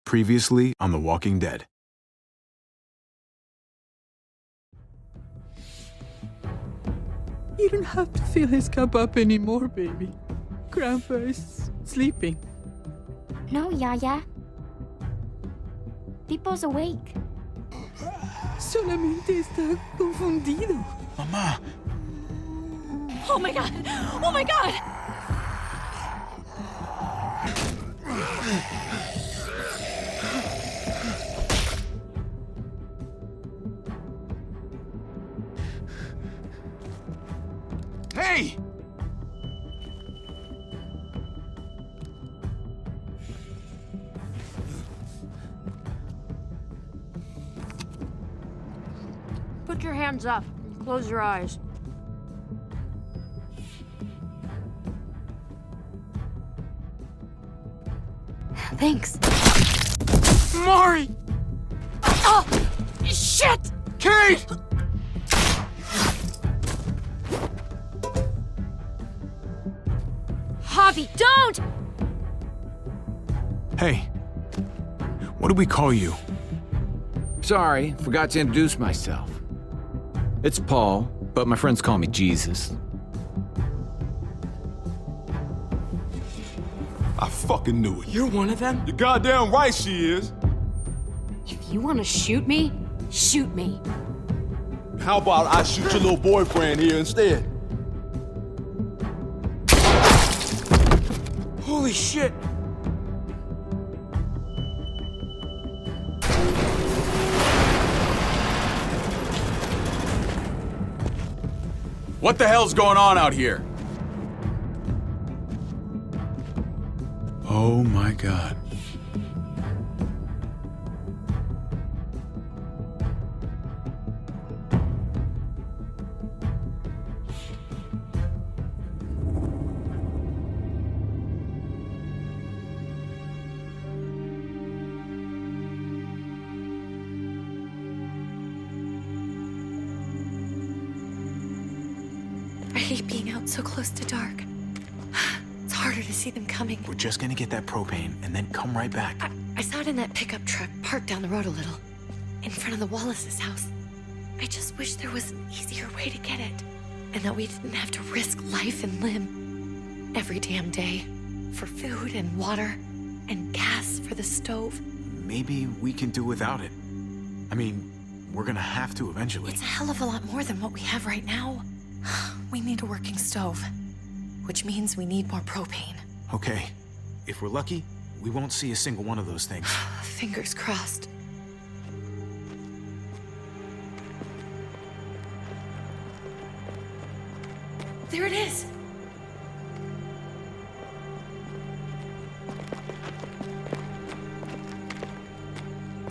Previously on The Walking Dead. You don't have to fill his cup up anymore, baby. Grandpa is sleeping. No, Yaya. Pipo's awake. Solamente está confundido. Mamá! Oh my god! Oh my god! Hey! Put your hands up. Close your eyes. Thanks. Mari! Oh! Shit! Kate! Javi, don't! Hey. What do we call you? Sorry, forgot to introduce myself. It's Paul, but my friends call me Jesus. I fucking knew it. You're one of them? You're goddamn right she is. If you want to shoot me, shoot me. How about I shoot your little boyfriend here instead? Holy shit! What the hell's going on out here? Oh my god. I hate being out so close to dark. It's harder to see them coming. We're just gonna get that propane and then come right back. I saw it in that pickup truck parked down the road a little, in front of the Wallace's house. I just wish there was an easier way to get it, and that we didn't have to risk life and limb every damn day for food and water and gas for the stove. Maybe we can do without it. I mean, we're gonna have to eventually. It's a hell of a lot more than what we have right now. We need a working stove, which means we need more propane. Okay. If we're lucky, we won't see a single one of those things. Fingers crossed. There it is!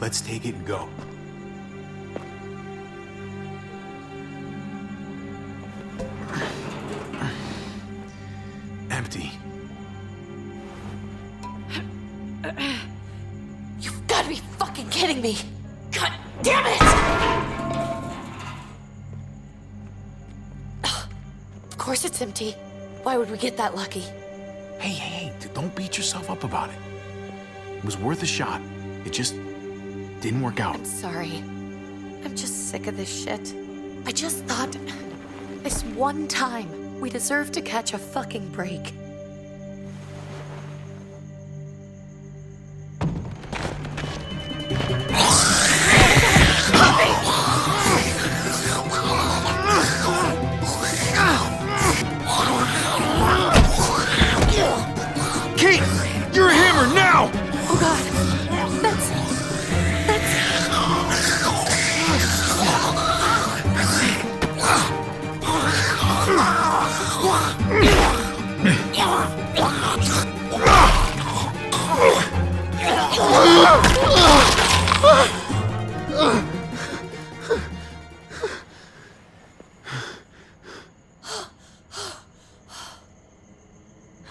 Let's take it and go. Empty. You've got to be fucking kidding me! God damn it! Ugh. Of course it's empty. Why would we get that lucky? Hey, don't beat yourself up about it. It was worth a shot. It just didn't work out. I'm sorry. I'm just sick of this shit. I just thought, this one time, we deserve to catch a fucking break. Kate, you're a hammer now! Oh god, that's...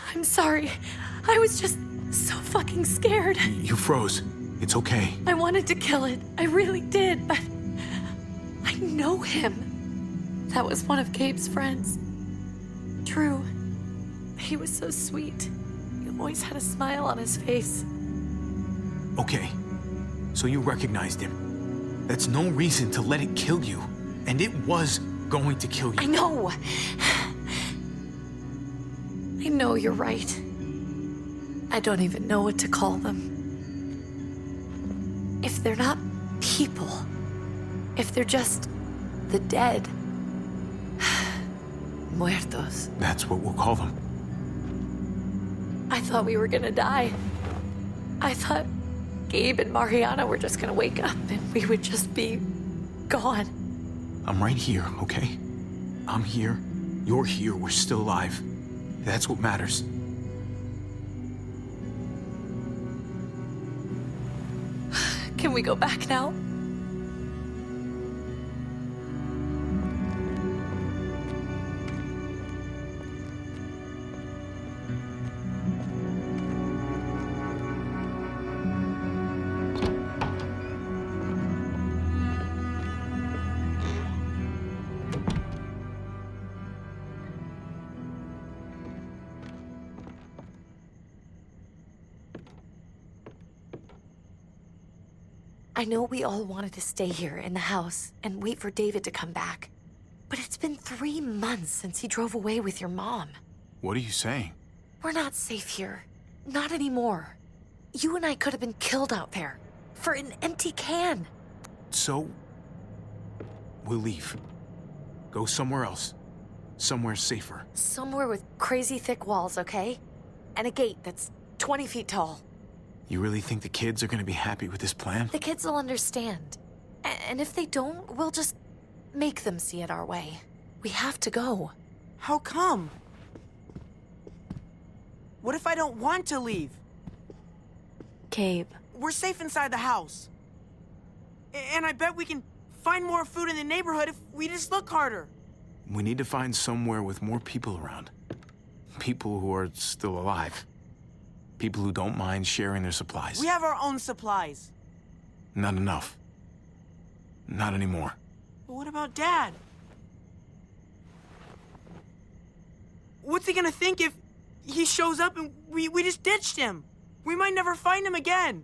I'm sorry. I was just so fucking scared. You froze. It's okay. I wanted to kill it. I really did, but I know him. That was one of Gabe's friends. Drew. He was so sweet. He always had a smile on his face. Okay, so you recognized him. That's no reason to let it kill you. And it was going to kill you. I know. I know you're right. I don't even know what to call them. If they're not people, if they're just the dead, muertos. That's what we'll call them. I thought we were gonna die. I thought Gabe and Mariana were just gonna wake up and we would just be gone. I'm right here, okay? I'm here. You're here. We're still alive. That's what matters. Can we go back now? I know we all wanted to stay here in the house and wait for David to come back. But it's been 3 months since he drove away with your mom. What are you saying? We're not safe here. Not anymore. You and I could have been killed out there. For an empty can. So, we'll leave. Go somewhere else. Somewhere safer. Somewhere with crazy thick walls, okay? And a gate that's 20 feet tall. You really think the kids are gonna be happy with this plan? The kids will understand. And if they don't, we'll just make them see it our way. We have to go. How come? What if I don't want to leave? Gabe. We're safe inside the house. And I bet we can find more food in the neighborhood if we just look harder. We need to find somewhere with more people around. People who are still alive. People who don't mind sharing their supplies. We have our own supplies. Not enough. Not anymore. But what about Dad? What's he gonna think if he shows up and we just ditched him? We might never find him again.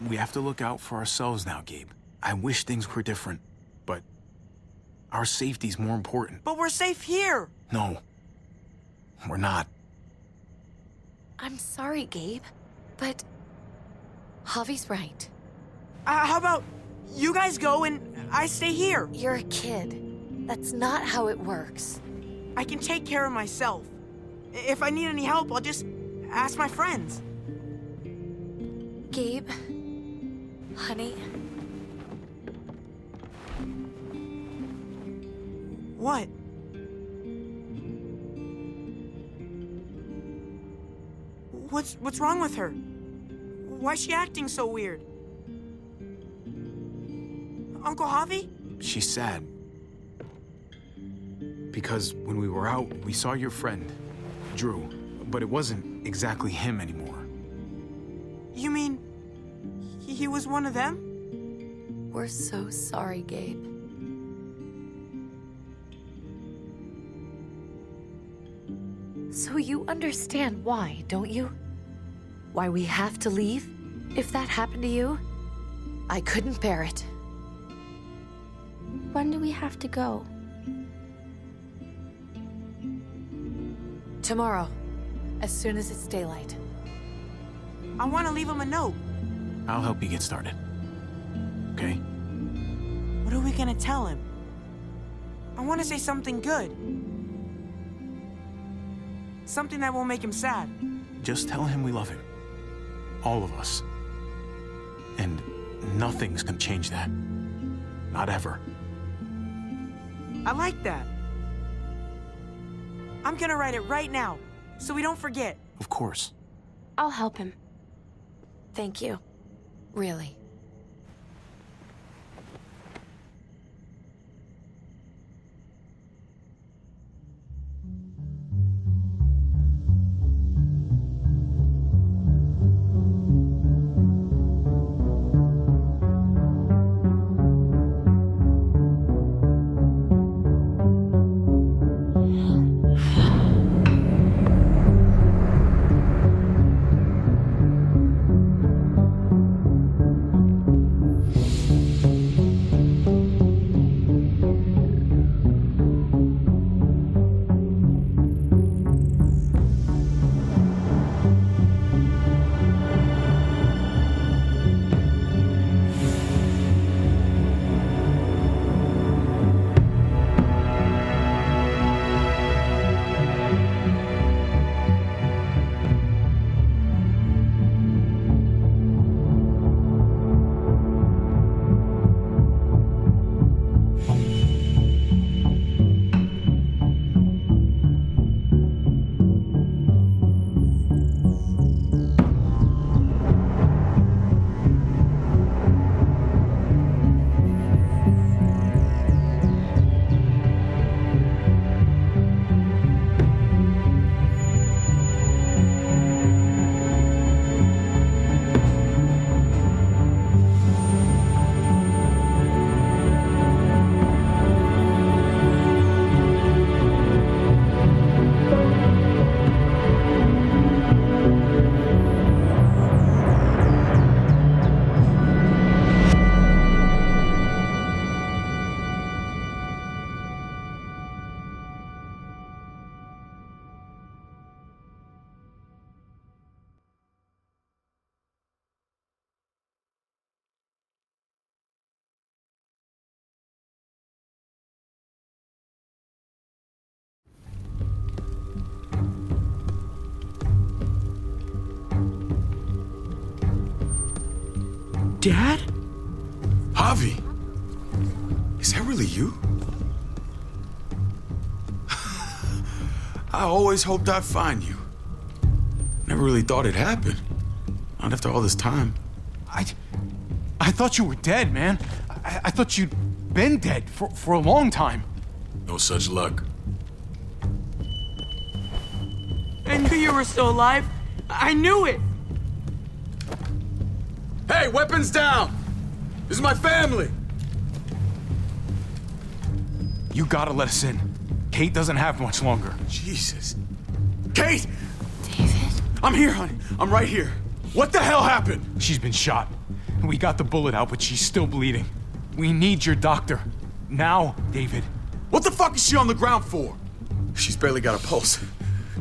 We have to look out for ourselves now, Gabe. I wish things were different, but our safety's more important. But we're safe here. No, we're not. I'm sorry, Gabe, but Javi's right. How about you guys go and I stay here? You're a kid. That's not how it works. I can take care of myself. If I need any help, I'll just ask my friends. Gabe, honey, What? What's wrong with her? Why's she acting so weird? Uncle Javi? She's sad. Because when we were out, we saw your friend, Drew, but it wasn't exactly him anymore. You mean he was one of them? we're so sorry, Gabe. So you understand why, don't you? Why we have to leave? If that happened to you, I couldn't bear it. When do we have to go? Tomorrow, as soon as it's daylight. I want to leave him a note. I'll help you get started. Okay? What are we gonna tell him? I want to say something good. Something that won't make him sad. Just tell him we love him. All of us. And nothing's gonna change that. Not ever. I like that. I'm gonna write it right now, so we don't forget. Of course. I'll help him. Thank you. Really. Dad? Javi, is that really you? I always hoped I'd find you. Never really thought it'd happen. Not after all this time. I thought you were dead, man. I thought you'd been dead for a long time. No such luck. I knew you were still alive. I knew it. Hey, weapons down! This is my family! You gotta let us in. Kate doesn't have much longer. Jesus. Kate! David? I'm here, honey. I'm right here. What the hell happened? She's been shot. We got the bullet out, but she's still bleeding. We need your doctor. Now, David. What the fuck is she on the ground for? She's barely got a pulse.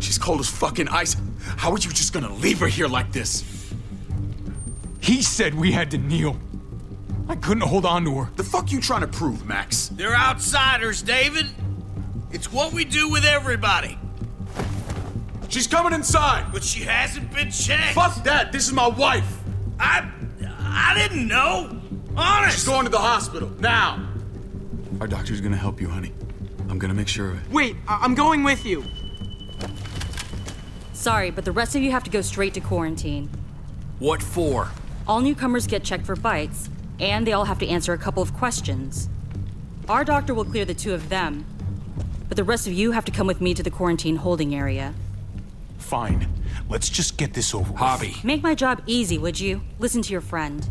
She's cold as fucking ice. How are you just gonna leave her here like this? He said we had to kneel. I couldn't hold on to her. The fuck you trying to prove, Max? They're outsiders, David. It's what we do with everybody. She's coming inside! But she hasn't been checked. Fuck that! This is my wife! I didn't know. Honest. She's going to the hospital, now! Our doctor's gonna help you, honey. I'm gonna make sure of it. Wait, I'm going with you. Sorry, but the rest of you have to go straight to quarantine. What for? All newcomers get checked for bites, and they all have to answer a couple of questions. Our doctor will clear the two of them, but the rest of you have to come with me to the quarantine holding area. Fine. Let's just get this over with. Javi. Make my job easy, would you? Listen to your friend.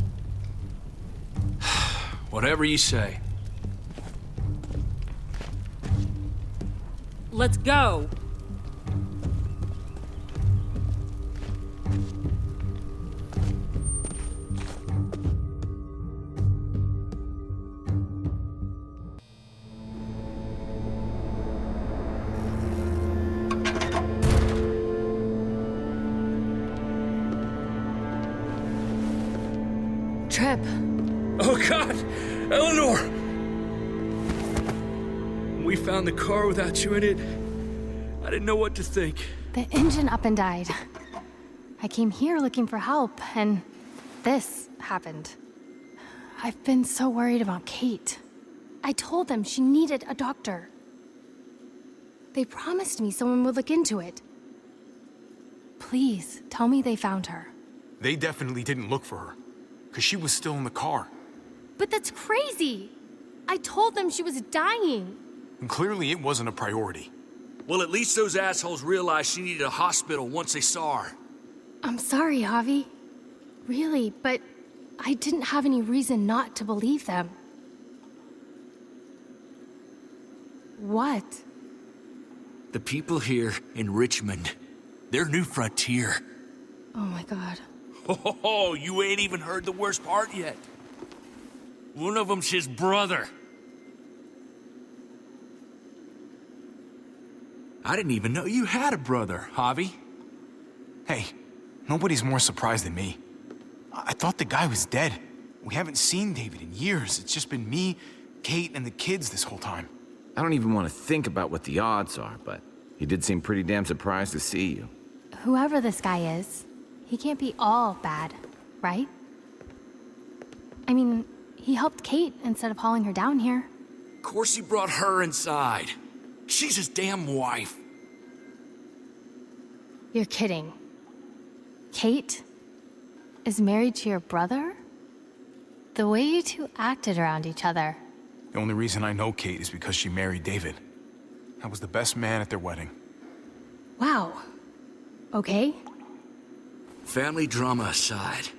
Whatever you say. Let's go! Trip. Oh, God! Eleanor! We found the car without you in it. I didn't know what to think. The engine up and died. I came here looking for help, and this happened. I've been so worried about Kate. I told them she needed a doctor. They promised me someone would look into it. Please, tell me they found her. They definitely didn't look for her, because she was still in the car. But that's crazy! I told them she was dying. And clearly it wasn't a priority. Well, at least those assholes realized she needed a hospital once they saw her. I'm sorry, Javi. Really, but I didn't have any reason not to believe them. What? The people here in Richmond, they're New Frontier. Oh my God. Oh, you ain't even heard the worst part yet. One of them's his brother. I didn't even know you had a brother, Javi. Hey, nobody's more surprised than me. I thought the guy was dead. We haven't seen David in years. It's just been me, Kate, and the kids this whole time. I don't even want to think about what the odds are, but he did seem pretty damn surprised to see you. Whoever this guy is, he can't be all bad, right? I mean, he helped Kate instead of hauling her down here. Of course he brought her inside. She's his damn wife. You're kidding. Kate is married to your brother? The way you two acted around each other. The only reason I know Kate is because she married David. I was the best man at their wedding. Wow. Okay. Family drama aside,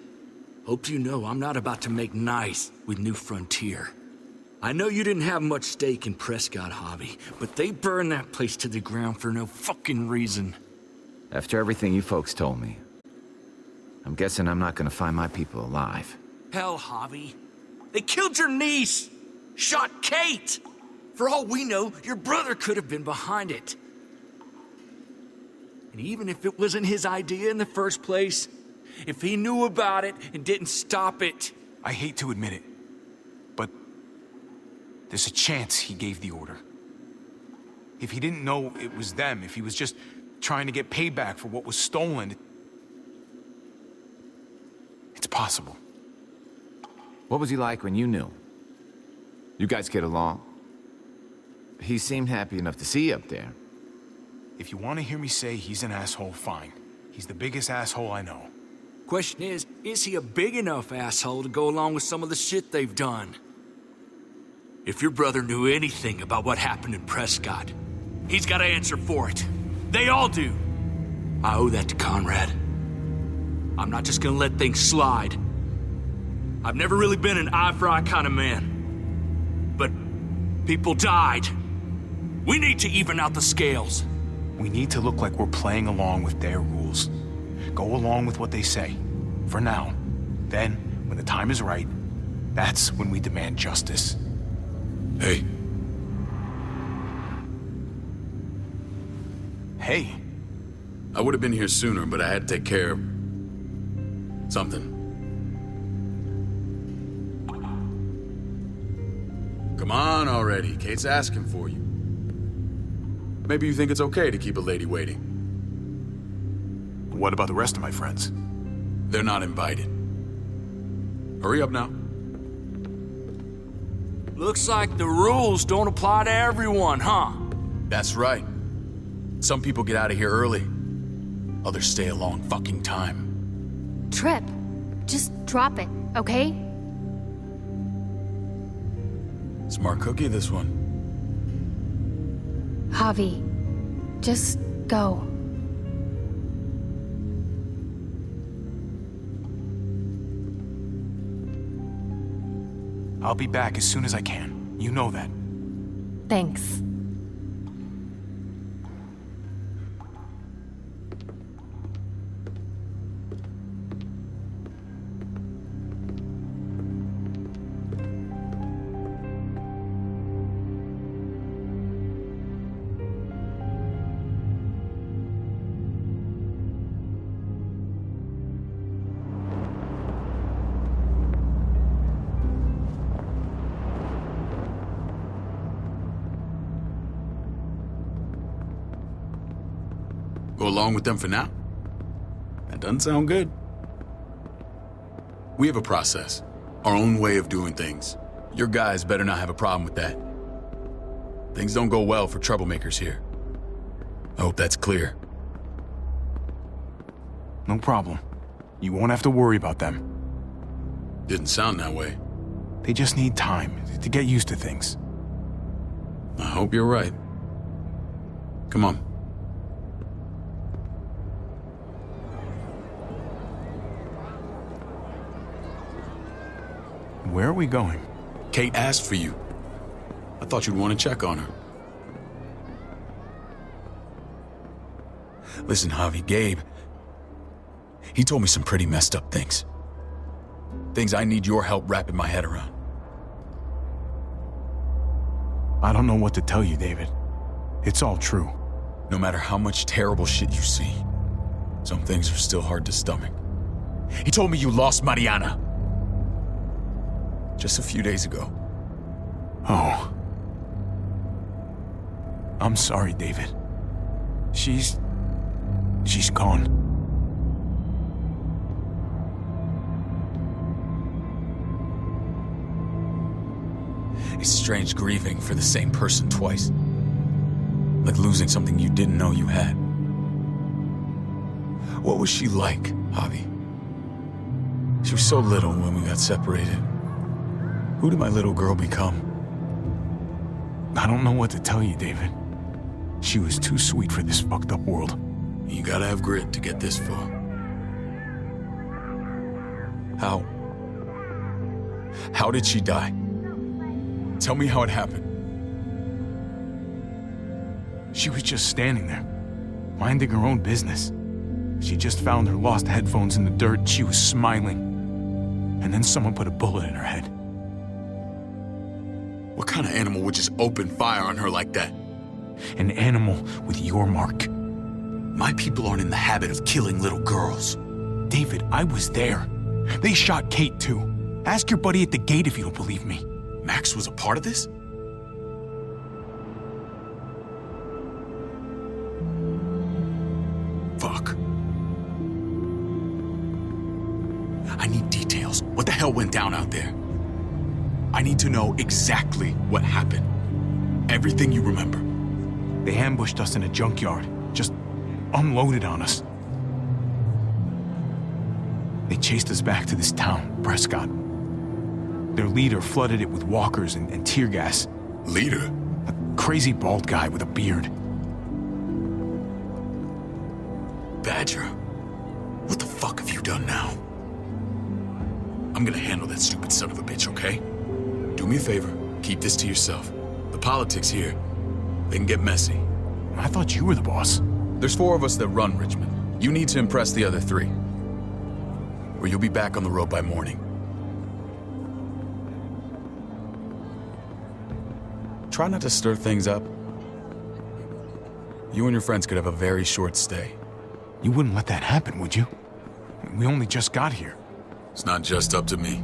hope you know I'm not about to make nice with New Frontier. I know you didn't have much stake in Prescott, Javi, but they burned that place to the ground for no fucking reason. After everything you folks told me, I'm guessing I'm not gonna find my people alive. Hell, Javi. They killed your niece! Shot Kate! For all we know, your brother could have been behind it. And even if it wasn't his idea in the first place, if he knew about it and didn't stop it... I hate to admit it, but there's a chance he gave the order. If he didn't know it was them, if he was just trying to get payback for what was stolen, it's possible. What was he like when you knew? You guys get along? He seemed happy enough to see you up there. If you want to hear me say he's an asshole, fine. He's the biggest asshole I know. Question is he a big enough asshole to go along with some of the shit they've done? If your brother knew anything about what happened in Prescott, he's got to answer for it. They all do. I owe that to Conrad. I'm not just gonna let things slide. I've never really been an eye-for-eye kind of man. But people died. We need to even out the scales. We need to look like we're playing along with their rules. Go along with what they say. For now. Then, when the time is right, that's when we demand justice. Hey. Hey. I would have been here sooner, but I had to take care of something. Come on already. Kate's asking for you. Maybe you think it's okay to keep a lady waiting. What about the rest of my friends? They're not invited. Hurry up now. Looks like the rules don't apply to everyone, huh? That's right. Some people get out of here early. Others stay a long fucking time. Trip, just drop it, okay? Smart cookie, this one. Javi, just go. I'll be back as soon as I can. You know that. Thanks. Go along with them for now? That doesn't sound good. We have a process, our own way of doing things. Your guys better not have a problem with that. Things don't go well for troublemakers here. I hope that's clear. No problem. You won't have to worry about them. Didn't sound that way. They just need time to get used to things. I hope you're right. Come on. Where are we going? Kate asked for you. I thought you'd want to check on her. Listen, Javi, Gabe, he told me some pretty messed up things. Things I need your help wrapping my head around. I don't know what to tell you, David. It's all true. No matter how much terrible shit you see, some things are still hard to stomach. He told me you lost Mariana. Just a few days ago. Oh. I'm sorry, David. She's gone. It's strange grieving for the same person twice. Like losing something you didn't know you had. What was she like, Javi? She was so little when we got separated. Who did my little girl become? I don't know what to tell you, David. She was too sweet for this fucked up world. You gotta have grit to get this far. How did she die? Tell me how it happened. She was just standing there, minding her own business. She just found her lost headphones in the dirt and she was smiling. And then someone put a bullet in her head. What kind of animal would just open fire on her like that? An animal with your mark. My people aren't in the habit of killing little girls. David, I was there. They shot Kate too. Ask your buddy at the gate if you don't believe me. Max was a part of this? Fuck. I need details. What the hell went down out there? I need to know exactly what happened. Everything you remember. They ambushed us in a junkyard. Just unloaded on us. They chased us back to this town, Prescott. Their leader flooded it with walkers and tear gas. Leader? A crazy bald guy with a beard. Badger, what the fuck have you done now? I'm gonna handle that stupid son of a bitch, okay? Do me a favor, keep this to yourself. The politics here, they can get messy. I thought you were the boss. There's 4 of us that run Richmond. You need to impress the other 3. Or you'll be back on the road by morning. Try not to stir things up. You and your friends could have a very short stay. You wouldn't let that happen, would you? We only just got here. It's not just up to me.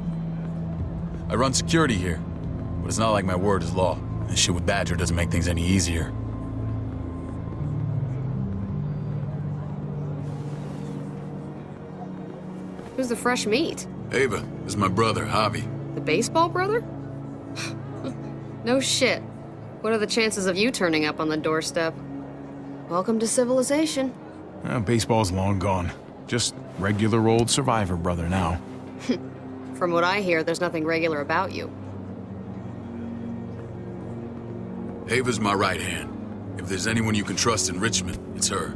I run security here, but it's not like my word is law. And shit with Badger doesn't make things any easier. Who's the fresh meat? Ava, this is my brother, Javi. The baseball brother? No shit. What are the chances of you turning up on the doorstep? Welcome to civilization. Baseball's long gone. Just regular old survivor brother now. From what I hear, there's nothing regular about you. Ava's my right hand. If there's anyone you can trust in Richmond, it's her.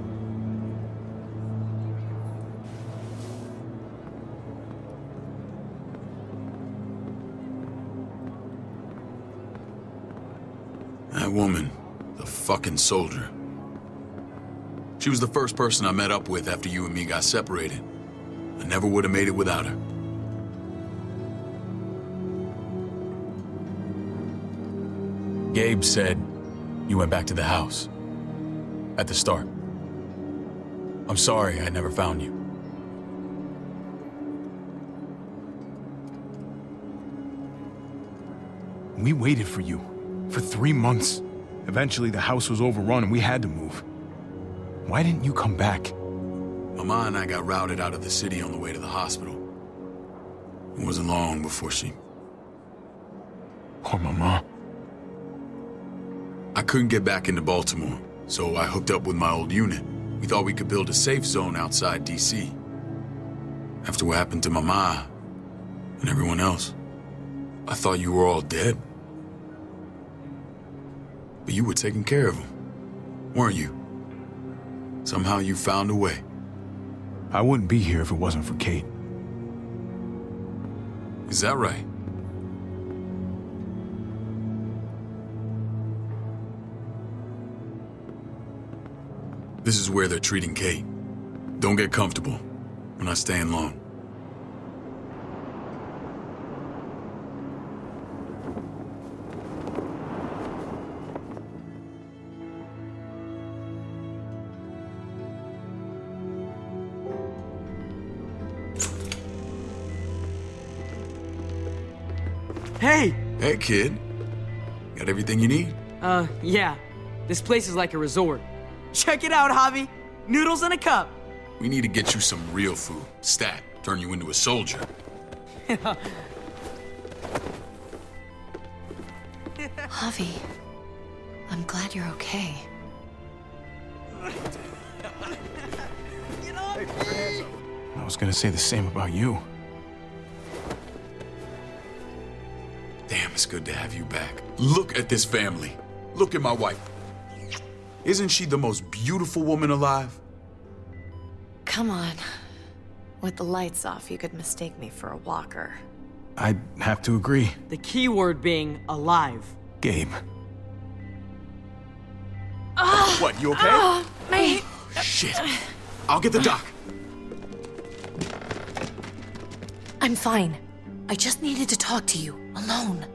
That woman, the fucking soldier. She was the first person I met up with after you and me got separated. I never would have made it without her. Gabe said you went back to the house. At the start. I'm sorry I never found you. We waited for you. For 3 months. Eventually the house was overrun and we had to move. Why didn't you come back? Mama and I got routed out of the city on the way to the hospital. It wasn't long before she... Poor Mama. I couldn't get back into Baltimore, so I hooked up with my old unit. We thought we could build a safe zone outside D.C. After what happened to Mama and everyone else, I thought you were all dead. But you were taking care of them, weren't you? Somehow you found a way. I wouldn't be here if it wasn't for Kate. Is that right? This is where they're treating Kate. Don't get comfortable. We're not staying long. Hey! Hey, kid. Got everything you need? Yeah. This place is like a resort. Check it out, Javi. Noodles in a cup. We need to get you some real food. Stat, turn you into a soldier. Javi, I'm glad you're okay. I was gonna say the same about you. Damn, it's good to have you back. Look at this family. Look at my wife. Isn't she the most beautiful woman alive? Come on. With the lights off, you could mistake me for a walker. I'd have to agree. The key word being alive. Gabe. What, you okay? My... Shit. I'll get the doc. I'm fine. I just needed to talk to you, alone.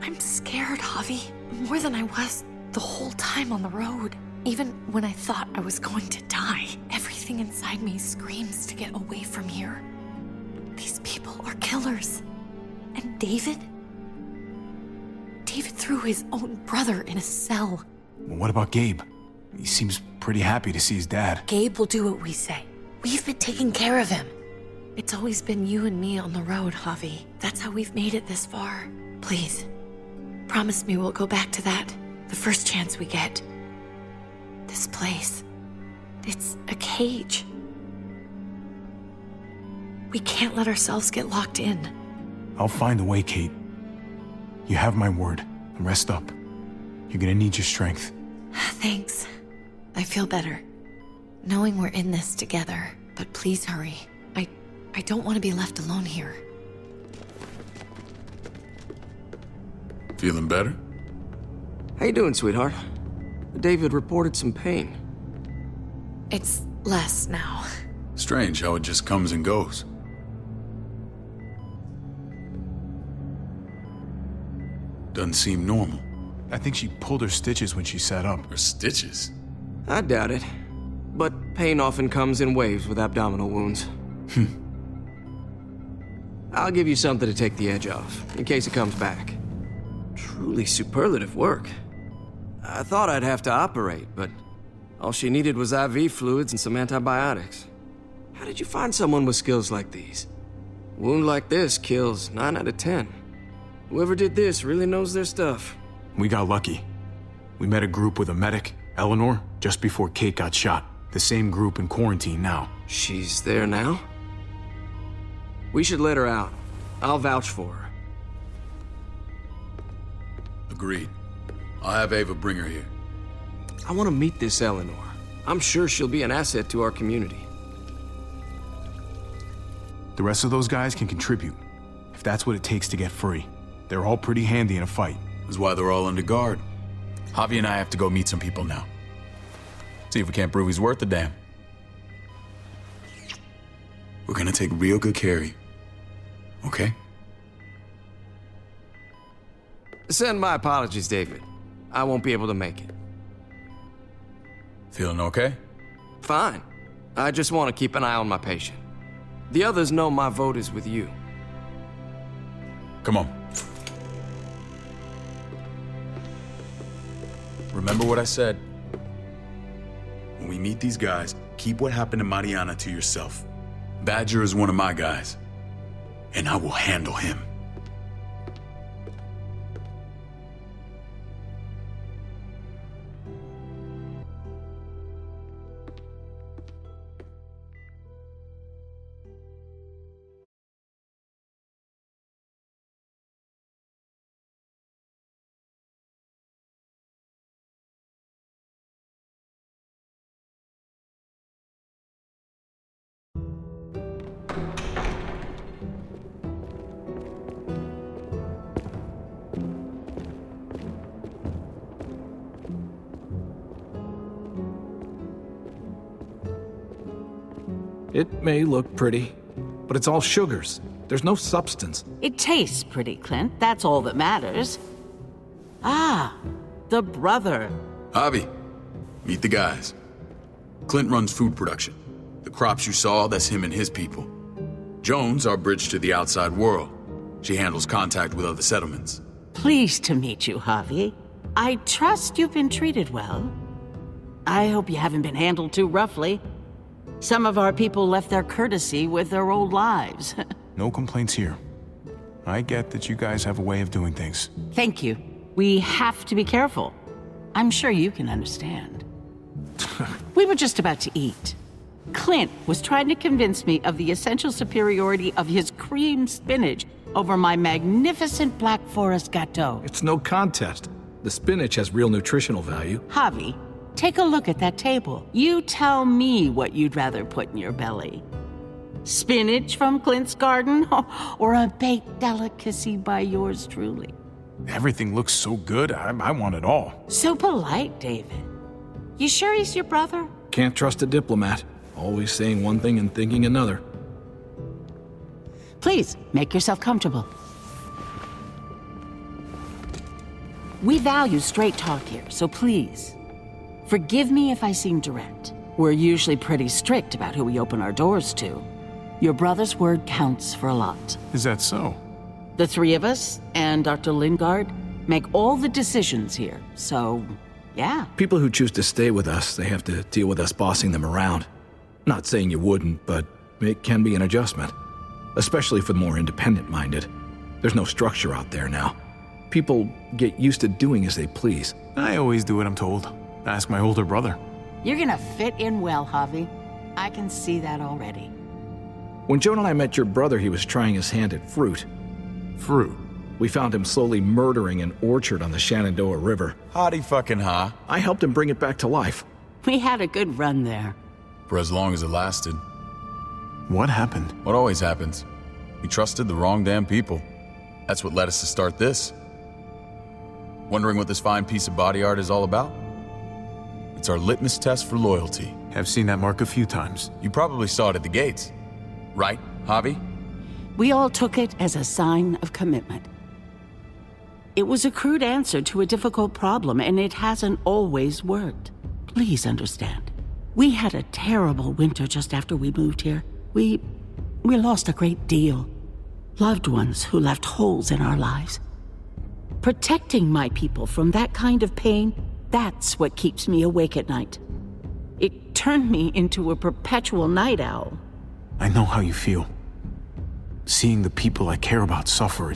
I'm scared, Javi. More than I was the whole time on the road. Even when I thought I was going to die, everything inside me screams to get away from here. These people are killers. And David? David threw his own brother in a cell. Well, what about Gabe? He seems pretty happy to see his dad. Gabe will do what we say. We've been taking care of him. It's always been you and me on the road, Javi. That's how we've made it this far. Please, promise me we'll go back to that the first chance we get. This place, it's a cage. We can't let ourselves get locked in. I'll find a way, Kate. You have my word. Rest up. You're gonna need your strength. Thanks. I feel better. Knowing we're in this together. But please hurry. I don't want to be left alone here. Feeling better? How you doing, sweetheart? David reported some pain. It's less now. Strange how it just comes and goes. Doesn't seem normal. I think she pulled her stitches when she sat up. Her stitches? I doubt it. But pain often comes in waves with abdominal wounds. I'll give you something to take the edge off, in case it comes back. Truly superlative work. I thought I'd have to operate, but all she needed was IV fluids and some antibiotics. How did you find someone with skills like these? A wound like this kills 9 out of 10. Whoever did this really knows their stuff. We got lucky. We met a group with a medic, Eleanor, just before Kate got shot. The same group in quarantine now. She's there now? We should let her out. I'll vouch for her. Agreed. I'll have Ava bring her here. I want to meet this Eleanor. I'm sure she'll be an asset to our community. The rest of those guys can contribute, if that's what it takes to get free. They're all pretty handy in a fight. That's why they're all under guard. Javi and I have to go meet some people now. See if we can't prove he's worth the damn. We're gonna take real good care of you. Okay? Send my apologies, David. I won't be able to make it. Feeling okay? Fine. I just want to keep an eye on my patient. The others know my vote is with you. Come on. Remember what I said. When we meet these guys, keep what happened to Mariana to yourself. Badger is one of my guys, and I will handle him. It may look pretty, but it's all sugars. There's no substance. It tastes pretty, Clint. That's all that matters. Ah, the brother. Javi, meet the guys. Clint runs food production. The crops you saw, that's him and his people. Jones, our bridge to the outside world. She handles contact with other settlements. Pleased to meet you, Javi. I trust you've been treated well. I hope you haven't been handled too roughly. Some of our people left their courtesy with their old lives. No complaints here. I get that you guys have a way of doing things. Thank you. We have to be careful. I'm sure you can understand. We were just about to eat. Clint was trying to convince me of the essential superiority of his cream spinach over my magnificent Black Forest gâteau. It's no contest. The spinach has real nutritional value. Javi, take a look at that table. You tell me what you'd rather put in your belly. Spinach from Clint's garden, or a baked delicacy by yours truly? Everything looks so good, I want it all. So polite, David. You sure he's your brother? Can't trust a diplomat. Always saying one thing and thinking another. Please, make yourself comfortable. We value straight talk here, so please, forgive me if I seem direct. We're usually pretty strict about who we open our doors to. Your brother's word counts for a lot. Is that so? The three of us and Dr. Lingard make all the decisions here, so yeah. People who choose to stay with us, they have to deal with us bossing them around. Not saying you wouldn't, but it can be an adjustment. especially for the more independent-minded. There's no structure out there now. People get used to doing as they please. I always do what I'm told. Ask my older brother. You're gonna fit in well, Javi. I can see that already. When Joan and I met your brother, he was trying his hand at fruit. Fruit? We found him slowly murdering an orchard on the Shenandoah River. Howdy fucking ha. I helped him bring it back to life. We had a good run there. For as long as it lasted. What happened? What always happens. We trusted the wrong damn people. That's what led us to start this. Wondering what this fine piece of body art is all about? It's our litmus test for loyalty. Have seen that mark a few times. You probably saw it at the gates. Right, Javi? We all took it as a sign of commitment. It was a crude answer to a difficult problem, and it hasn't always worked. Please understand. We had a terrible winter just after we moved here. We lost a great deal. Loved ones who left holes in our lives. Protecting my people from that kind of pain, that's what keeps me awake at night. It turned me into a perpetual night owl. I know how you feel. Seeing the people I care about suffer,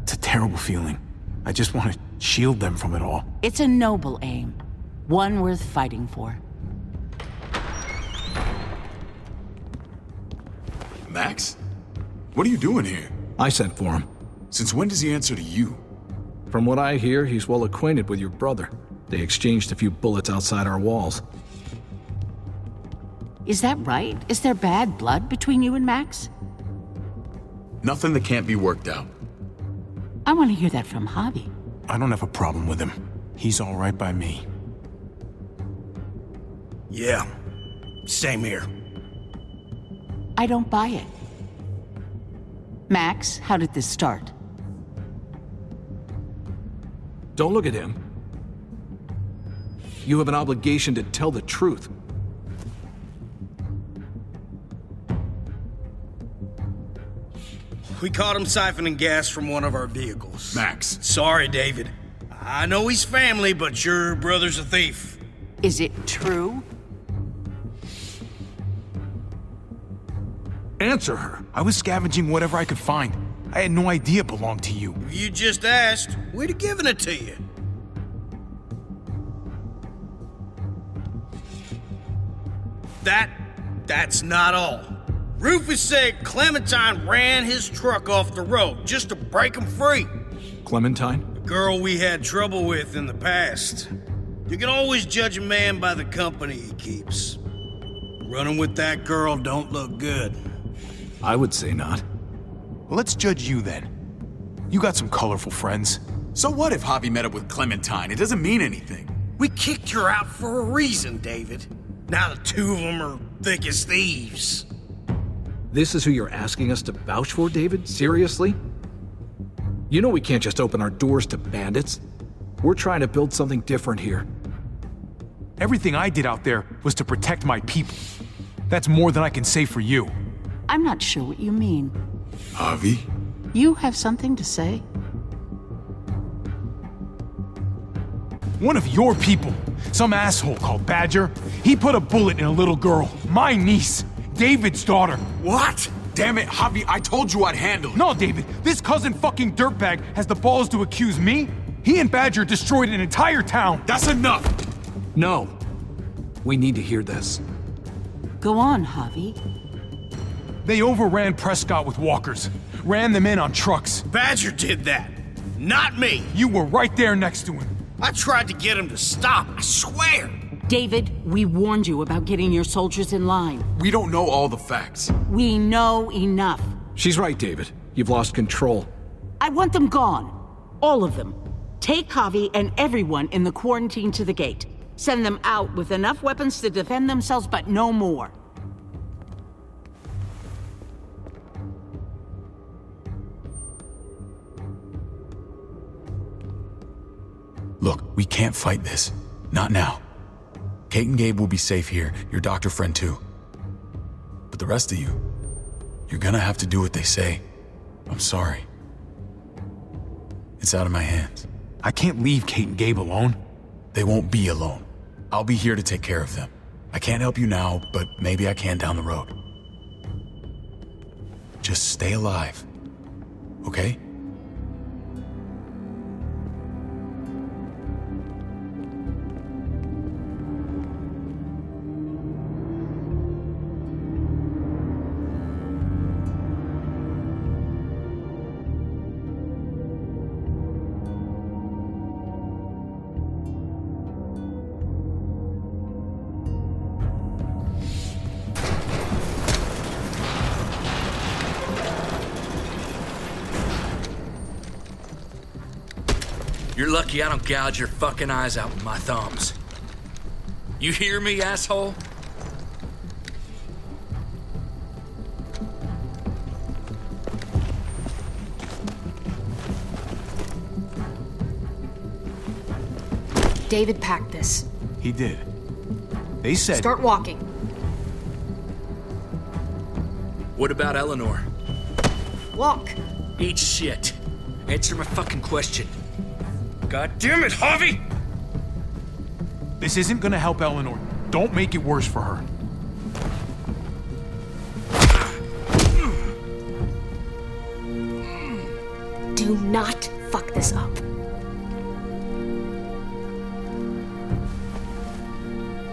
it's a terrible feeling. I just want to shield them from it all. It's a noble aim, one worth fighting for. Max? What are you doing here? I sent for him. Since when does he answer to you? From what I hear, he's well acquainted with your brother. They exchanged a few bullets outside our walls. Is that right? Is there bad blood between you and Max? Nothing that can't be worked out. I want to hear that from Javi. I don't have a problem with him. He's all right by me. Yeah, same here. I don't buy it. Max, how did this start? Don't look at him. You have an obligation to tell the truth. We caught him siphoning gas from one of our vehicles. Max. Sorry, David. I know he's family, but your brother's a thief. Is it true? Answer her. I was scavenging whatever I could find. I had no idea it belonged to you. If you just asked, we'd have given it to you. That's not all. Rufus said Clementine ran his truck off the road just to break him free. Clementine? The girl we had trouble with in the past. You can always judge a man by the company he keeps. Running with that girl don't look good. I would say not. Well, let's judge you then. You got some colorful friends. So what if Javi met up with Clementine? It doesn't mean anything. We kicked her out for a reason, David. Now the two of them are thick as thieves. This is who you're asking us to vouch for, David? Seriously? You know we can't just open our doors to bandits. We're trying to build something different here. Everything I did out there was to protect my people. That's more than I can say for you. I'm not sure what you mean. Javi? You have something to say? One of your people, some asshole called Badger, he put a bullet in a little girl, my niece, David's daughter. What? Damn it, Javi, I told you I'd handle it. No, David, this cousin fucking dirtbag has the balls to accuse me? He and Badger destroyed an entire town. That's enough! No. We need to hear this. Go on, Javi. They overran Prescott with walkers, ran them in on trucks. Badger did that, not me. You were right there next to him. I tried to get him to stop, I swear. David, we warned you about getting your soldiers in line. We don't know all the facts. We know enough. She's right, David. You've lost control. I want them gone. All of them. Take Javi and everyone in the quarantine to the gate. Send them out with enough weapons to defend themselves, but no more. Look, we can't fight this. Not now. Kate and Gabe will be safe here, your doctor friend too. But the rest of you, you're gonna have to do what they say. I'm sorry. It's out of my hands. I can't leave Kate and Gabe alone. They won't be alone. I'll be here to take care of them. I can't help you now, but maybe I can down the road. Just stay alive, okay? You're lucky I don't gouge your fucking eyes out with my thumbs. You hear me, asshole? David packed this. He did. They said... Start walking. What about Eleanor? Walk. Eat shit. Answer my fucking question. God damn it, Javi! This isn't gonna help Eleanor. Don't make it worse for her. Do not fuck this up.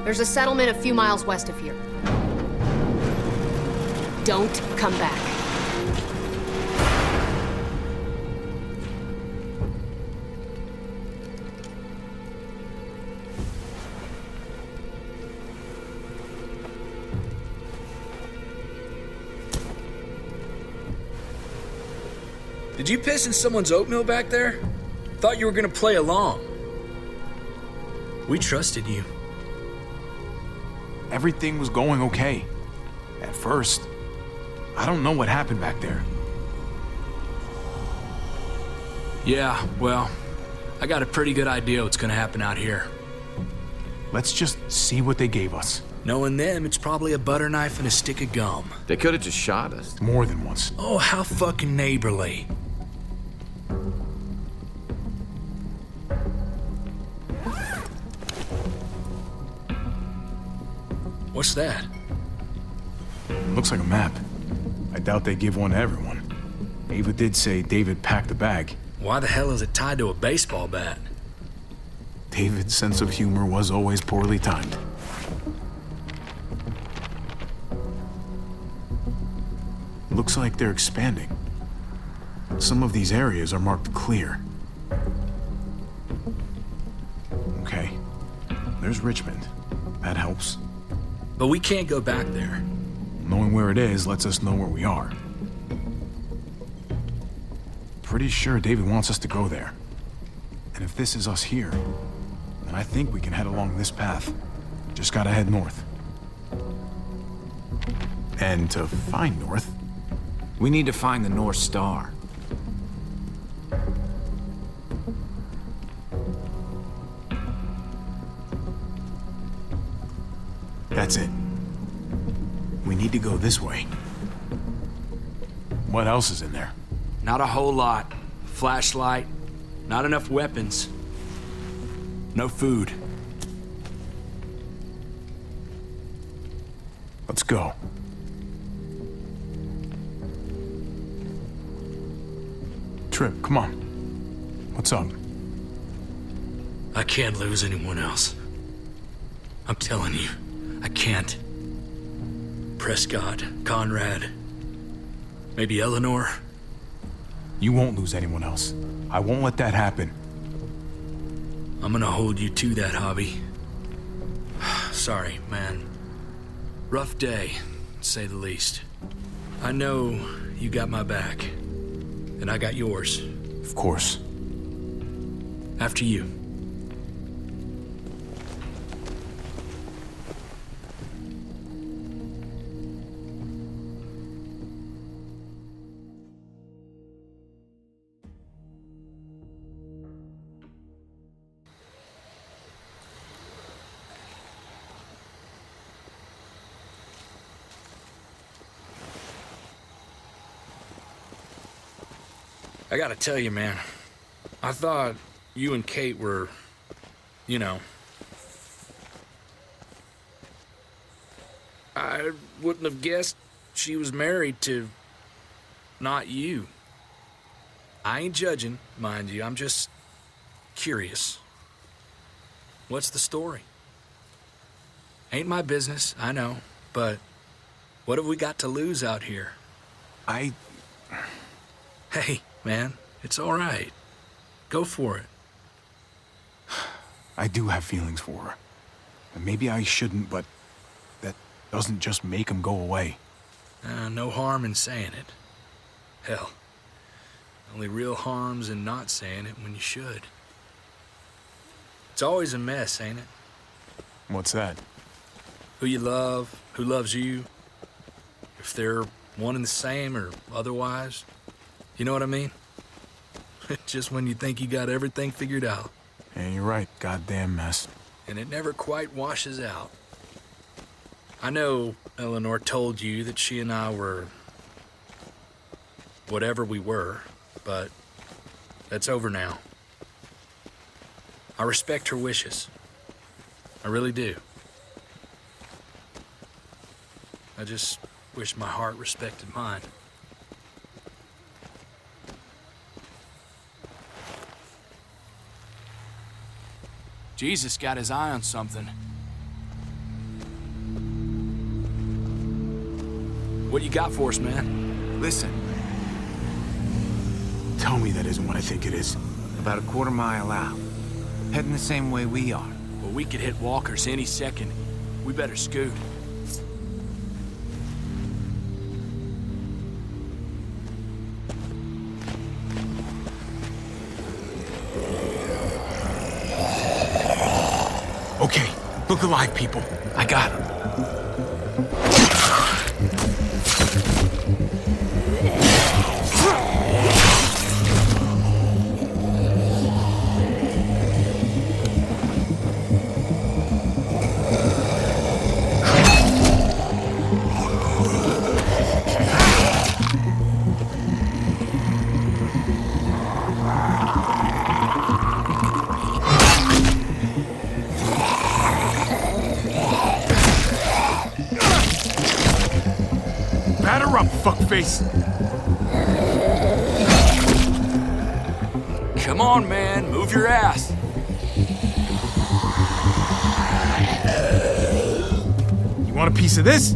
There's a settlement a few miles west of here. Don't come back. Did you piss in someone's oatmeal back there? Thought you were gonna play along. We trusted you. Everything was going okay. At first. I don't know what happened back there. Yeah, well, I got a pretty good idea what's gonna happen out here. Let's just see what they gave us. Knowing them, it's probably a butter knife and a stick of gum. They could have just shot us. More than once. Oh, how fucking neighborly. What's that? Looks like a map. I doubt they give one to everyone. Ava did say David packed the bag. Why the hell is it tied to a baseball bat? David's sense of humor was always poorly timed. Looks like they're expanding. Some of these areas are marked clear. Okay. There's Richmond. That helps. But we can't go back there. Knowing where it is lets us know where we are. Pretty sure David wants us to go there. And if this is us here, then I think we can head along this path. Just gotta head north. And to find north... We need to find the North Star. That's it. We need to go this way. What else is in there? Not a whole lot. Flashlight, not enough weapons. No food. Let's go. Trip, come on. What's up? I can't lose anyone else. I'm telling you, I can't. Prescott, Conrad, maybe Eleanor. You won't lose anyone else. I won't let that happen. I'm gonna hold you to that, Javi. Sorry, man. Rough day, to say the least. I know you got my back, and I got yours. Of course. After you. I gotta tell you, man, I thought you and Kate were, you know... I wouldn't have guessed she was married to not you. I ain't judging, mind you. I'm just curious. What's the story? Ain't my business, I know, but what have we got to lose out here? Hey, man, it's all right. Go for it. I do have feelings for her. And maybe I shouldn't, but that doesn't just make them go away. No harm in saying it. Hell, only real harm's in not saying it when you should. It's always a mess, ain't it? What's that? Who you love, who loves you, if they're one and the same or otherwise. You know what I mean? Just when you think you got everything figured out. Yeah, you're right. Goddamn mess. And it never quite washes out. I know Eleanor told you that she and I were whatever we were, but that's over now. I respect her wishes. I really do. I just wish my heart respected mine. Jesus got his eye on something. What you got for us, man? Listen. Tell me that isn't what I think it is. About a quarter-mile out. Heading the same way we are. Well, we could hit walkers any second. We better scoot. Okay, look alive, people. I got him. Batter up, fuckface! Come on, man, move your ass. You want a piece of this?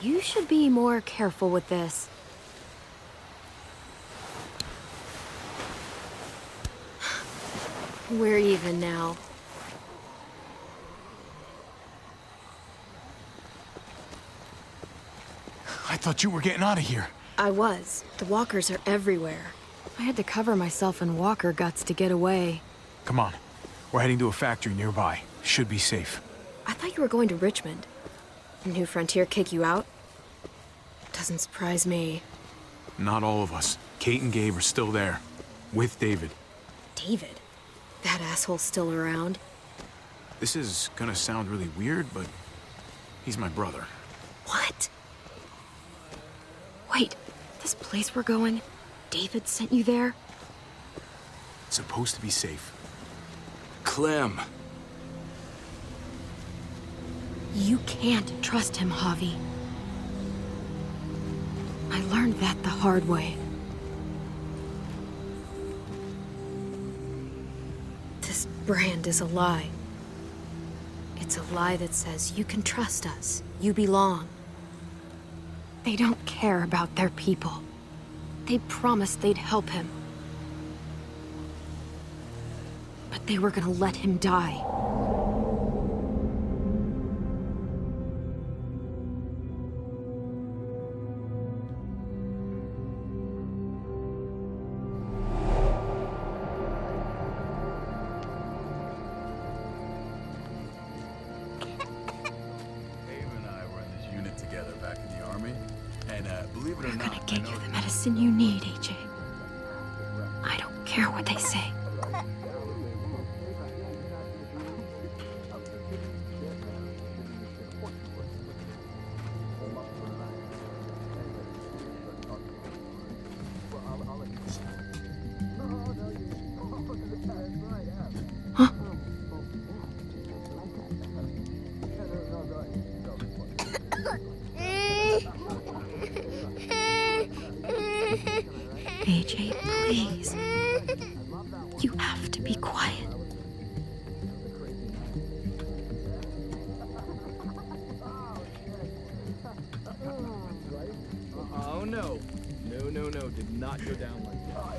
You should be more careful with this. We're even now. I thought you were getting out of here. I was. The walkers are everywhere. I had to cover myself in walker guts to get away. Come on. We're heading to a factory nearby. Should be safe. I thought you were going to Richmond. New Frontier kick you out? Doesn't surprise me. Not all of us. Kate and Gabe are still there. With David. David? That asshole's still around? This is gonna sound really weird, but he's my brother. What? Wait, this place we're going, David sent you there? It's supposed to be safe. Clem. You can't trust him, Javi. I learned that the hard way. This brand is a lie. It's a lie that says you can trust us, you belong. They don't care about their people. They promised they'd help him. But they were gonna let him die. We're gonna get you the medicine you need, AJ. I don't care what they say. AJ, please. You have to be quiet. Oh no. No, did not go down like that.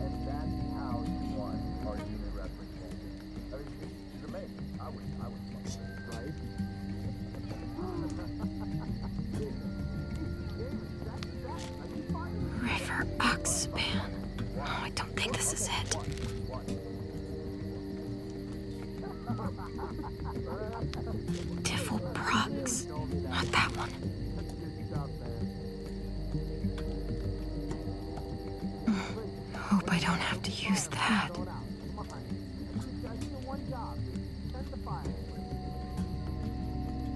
And that's how you won our human reference championship. I mean, she's amazing. I would right? River Oxpan. Oh, I don't think this is it. Tiffle Prox. Not that one. Hope I don't have to use that.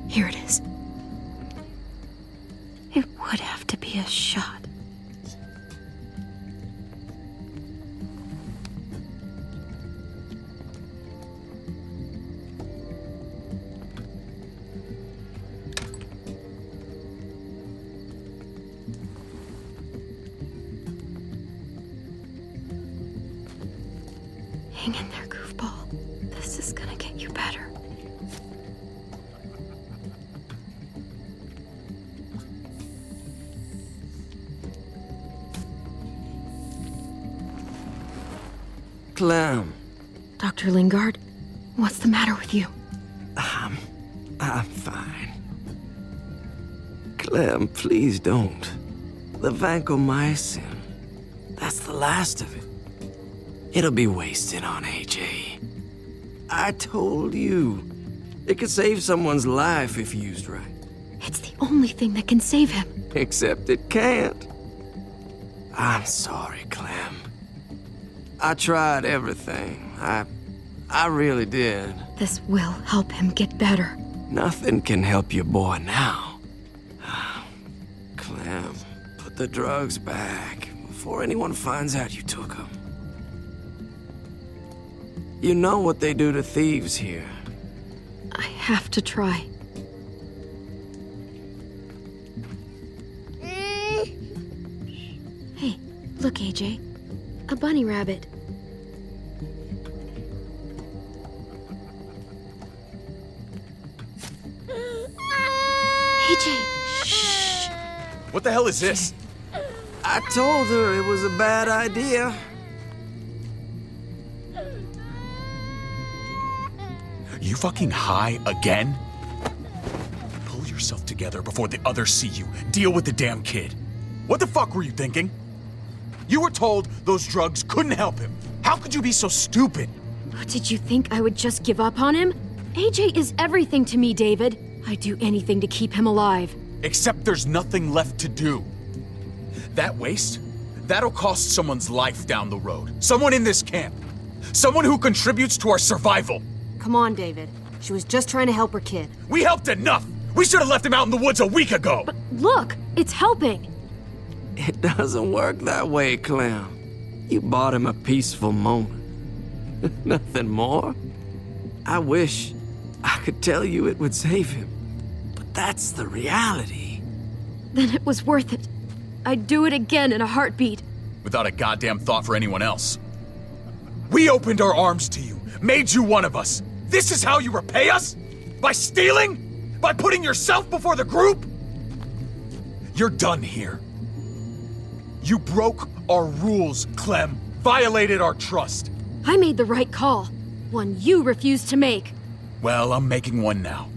Here it is. It would have to be a shot. Hang in there, goofball. This is gonna get you better. Clem. Dr. Lingard, what's the matter with you? I'm fine. Clem, please don't. The vancomycin. That's the last of it. It'll be wasted on AJ. I told you. It could save someone's life if used right. It's the only thing that can save him. Except it can't. I'm sorry, Clem. I tried everything. I really did. This will help him get better. Nothing can help your boy now. Clem, put the drugs back before anyone finds out you took them. You know what they do to thieves here. I have to try. Hey, look, AJ. A bunny rabbit. AJ, shh. What the hell is this? I told her it was a bad idea. You fucking high again? Pull yourself together before the others see you. Deal with the damn kid. What the fuck were you thinking? You were told those drugs couldn't help him. How could you be so stupid? Did you think I would just give up on him? AJ is everything to me, David. I'd do anything to keep him alive. Except there's nothing left to do. That waste, that'll cost someone's life down the road. Someone in this camp. Someone who contributes to our survival. Come on, David. She was just trying to help her kid. We helped enough! We should have left him out in the woods a week ago! But look, it's helping. It doesn't work that way, Clem. You bought him a peaceful moment. Nothing more. I wish I could tell you it would save him. But that's the reality. Then it was worth it. I'd do it again in a heartbeat. Without a goddamn thought for anyone else. We opened our arms to you, made you one of us. This is how you repay us? By stealing? By putting yourself before the group? You're done here. You broke our rules, Clem. Violated our trust. I made the right call. One you refused to make. Well, I'm making one now.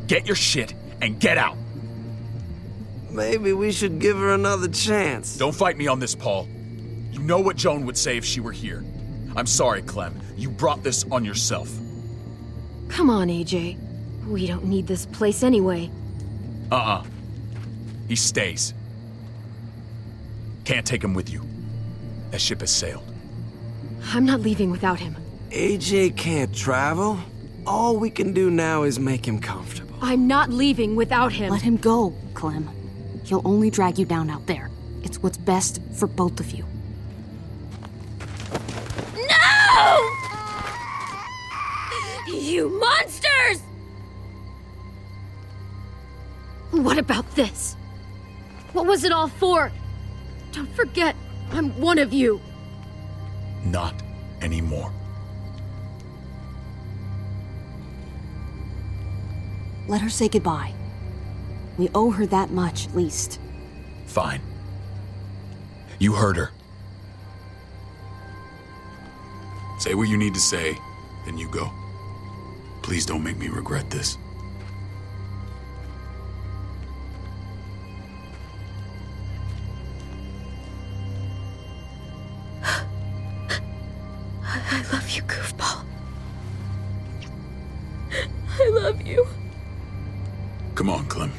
Get your shit and get out. Maybe we should give her another chance. Don't fight me on this, Paul. You know what Joan would say if she were here. I'm sorry, Clem. You brought this on yourself. Come on, AJ. We don't need this place anyway. He stays. Can't take him with you. That ship has sailed. I'm not leaving without him. AJ can't travel. All we can do now is make him comfortable. I'm not leaving without him. Let him go, Clem. He'll only drag you down out there. It's what's best for both of you. No! You monsters! What about this? What was it all for? Don't forget, I'm one of you. Not anymore. Let her say goodbye. We owe her that much, at least. Fine. You heard her. Say what you need to say, then you go. Please don't make me regret this. I love you, goofball. I love you. Come on, Clem.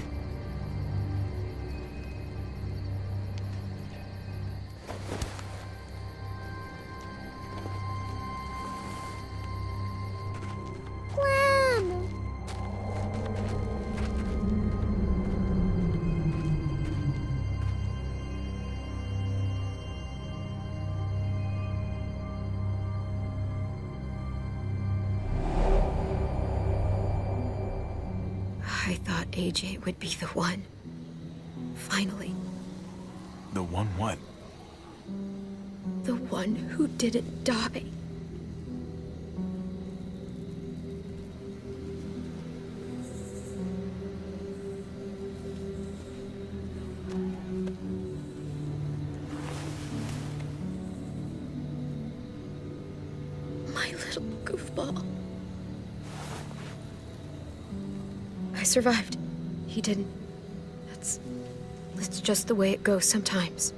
I thought AJ would be the one. Finally. The one what? The one who didn't die. My little goofball. I survived. He didn't. That's just the way it goes sometimes.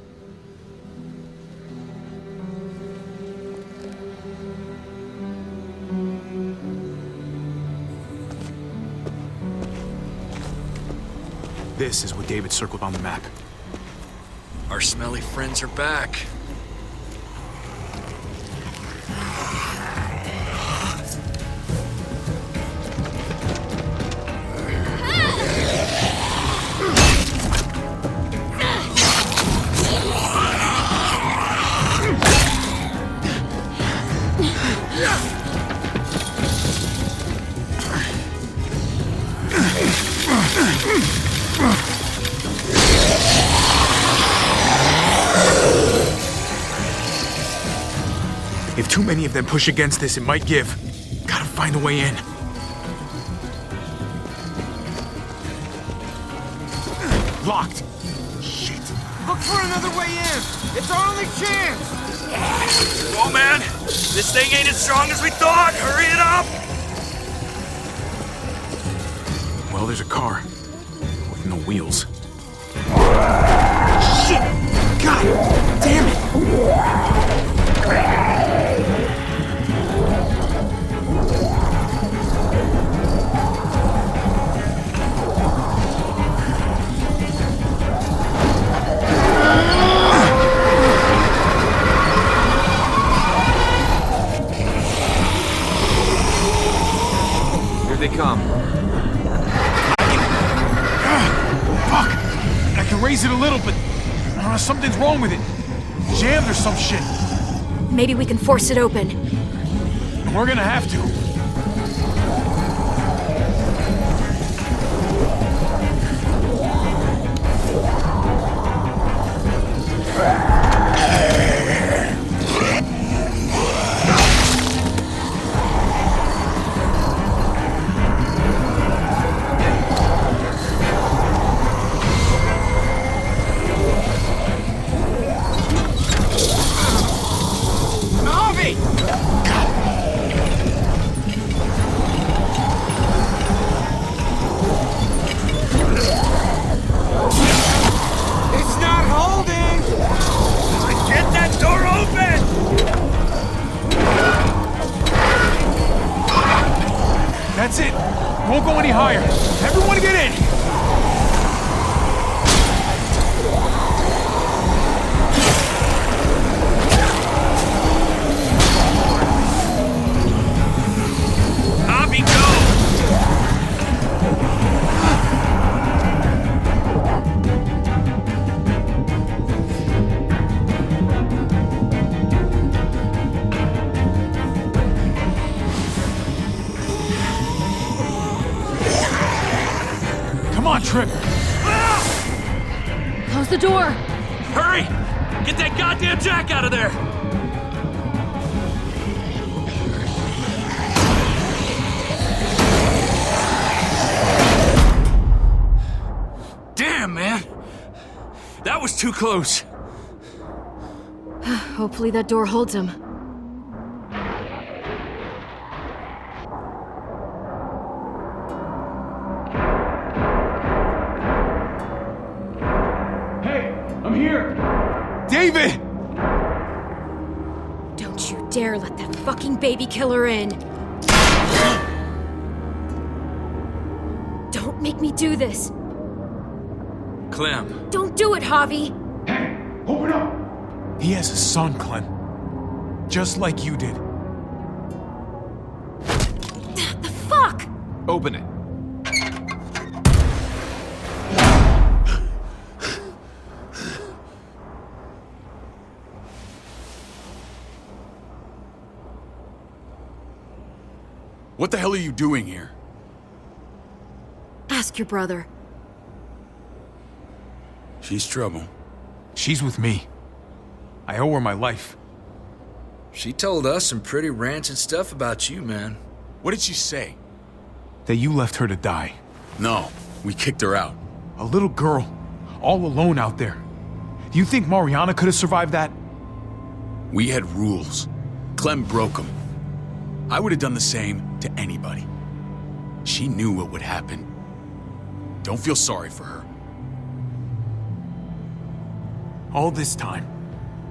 This is what David circled on the map. Our smelly friends are back. If too many of them push against this, it might give. Gotta find a way in. Locked. Shit. Look for another way in. It's our only chance. Oh man, this thing ain't as strong as we thought. Hurry it up. Well, there's a car. With no wheels. Shit! God damn it! Here they come. Fuck! I can raise it a little, but something's wrong with it. Jammed or some shit. Maybe we can force it open. We're gonna have to. That's it. Won't go any higher. Everyone get in. on, Trip! Close the door! Hurry! Get that goddamn Jack out of there! Damn, man! That was too close. Hopefully that door holds him. Hey, I'm here! David! Don't you dare let that fucking baby killer in! Don't make me do this! Clem. Don't do it, Javi! Open up! He has a son, Clem. Just like you did. The fuck? Open it. What the hell are you doing here? Ask your brother. She's trouble. She's with me. I owe her my life. She told us some pretty rancid stuff about you, man. What did she say? That you left her to die. No, we kicked her out. A little girl, all alone out there. Do you think Mariana could have survived that? We had rules. Clem broke them. I would have done the same to anybody. She knew what would happen. Don't feel sorry for her. All this time,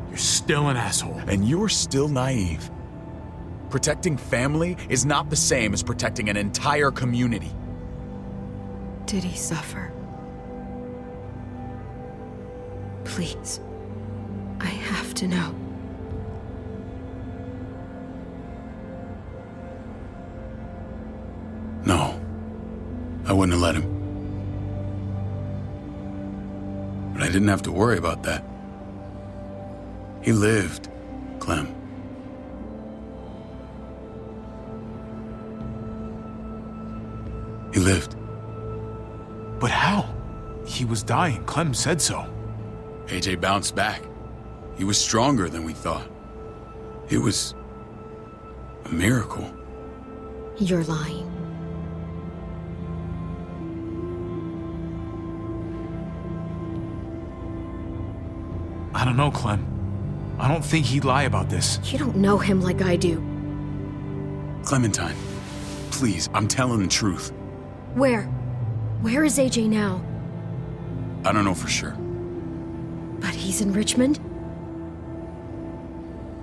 you're still an asshole. And you're still naive. Protecting family is not the same as protecting an entire community. Did he suffer? Please. I have to know. No, I wouldn't have let him. But I didn't have to worry about that. He lived, Clem. He lived. But how? He was dying. Clem said so. AJ bounced back. He was stronger than we thought. It was a miracle. You're lying. I don't know, Clem. I don't think he'd lie about this. You don't know him like I do. Clementine, please, I'm telling the truth. Where? Where is AJ now? I don't know for sure. But he's in Richmond?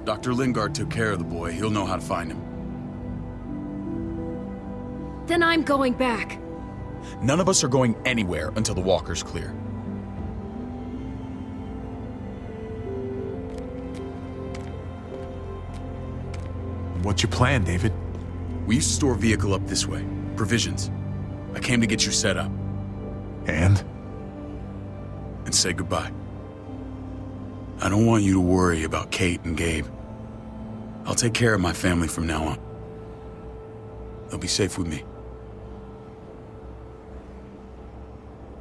Dr. Lingard took care of the boy. He'll know how to find him. Then I'm going back. None of us are going anywhere until the walker's clear. What's your plan, David? We used to store a vehicle up this way. Provisions. I came to get you set up. And say goodbye. I don't want you to worry about Kate and Gabe. I'll take care of my family from now on. They'll be safe with me.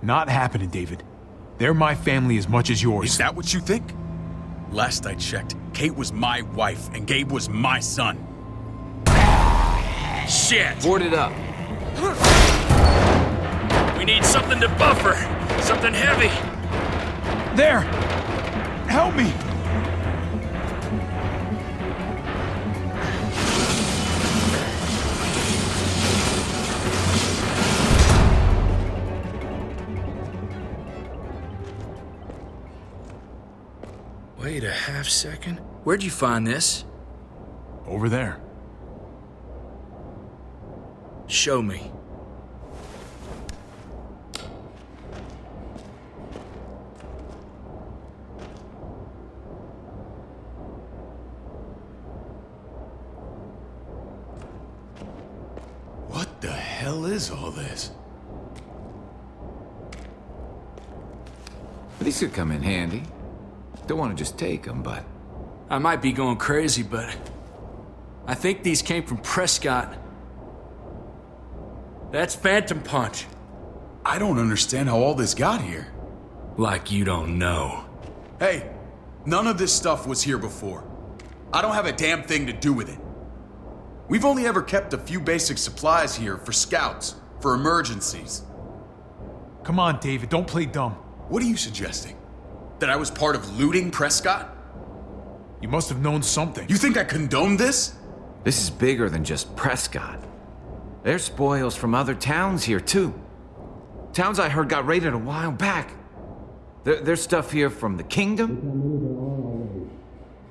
Not happening, David. They're my family as much as yours. Is that what you think? Last I checked, Kate was my wife and Gabe was my son. Shit! Board it up. We need something to buffer. Something heavy. There! Help me! Wait a half second. Where'd you find this? Over there. Show me. What the hell is all this? These could come in handy. Don't want to just take them, but... I might be going crazy, but... I think these came from Prescott. That's Phantom Punch. I don't understand how all this got here. Like you don't know. Hey, none of this stuff was here before. I don't have a damn thing to do with it. We've only ever kept a few basic supplies here for scouts, for emergencies. Come on, David, don't play dumb. What are you suggesting? That I was part of looting Prescott? You must have known something. You think I condoned this? This is bigger than just Prescott. There's spoils from other towns here, too. Towns I heard got raided a while back. There's stuff here from the kingdom.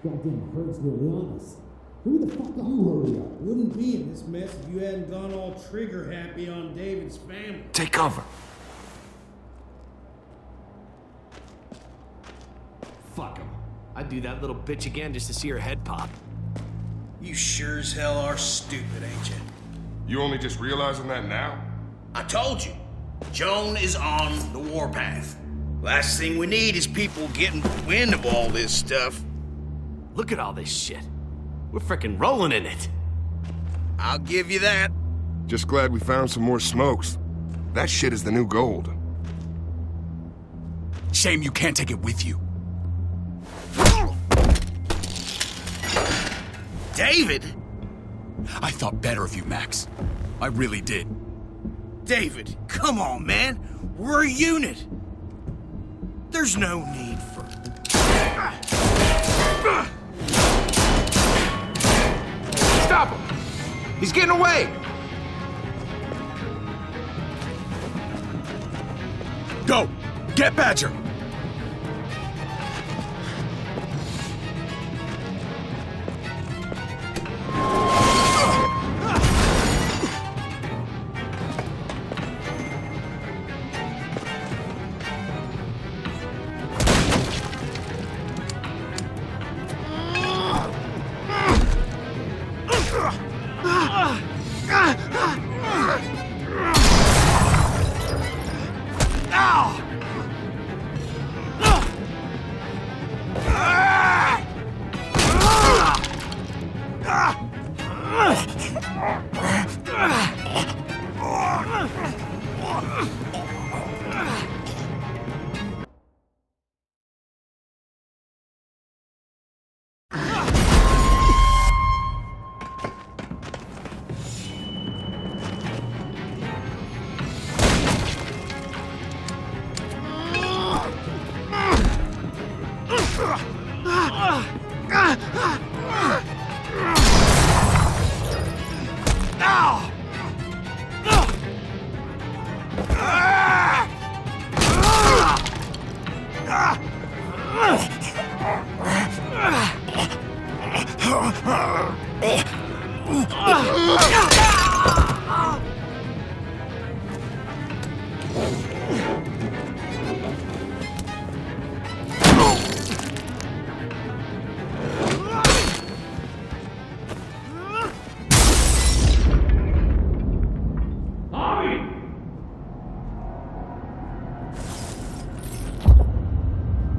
Goddamn hurts really honest. Who the fuck are you? Hurry up. Wouldn't be in this mess if you hadn't gone all trigger happy on David's family. Take cover. Fuck him. I'd do that little bitch again just to see her head pop. You sure as hell are stupid, ain't you? You only just realizing that now? I told you. Joan is on the warpath. Last thing we need is people getting wind of all this stuff. Look at all this shit. We're frickin' rolling in it. I'll give you that. Just glad we found some more smokes. That shit is the new gold. Shame you can't take it with you. David? I thought better of you, Max. I really did. David, come on, man. We're a unit. There's no need for... Stop him! He's getting away! Go! Get Badger!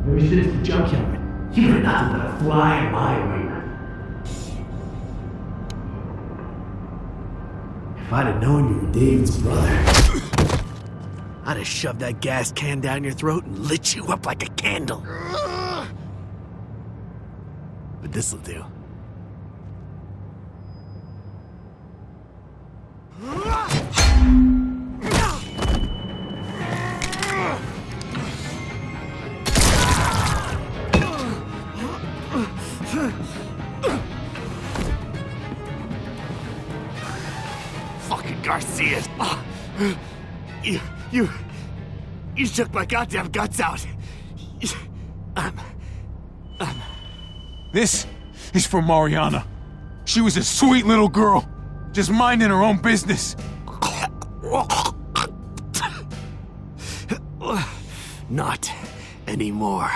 Ever since the junkyard, you were nothing but a fly in my arena. If I'd have known you were David's brother, I'd have shoved that gas can down your throat and lit you up like a candle. But this'll do. Fucking Garcia. Oh, you took my goddamn guts out. This is for Mariana. She was a sweet little girl, just minding her own business. Not anymore.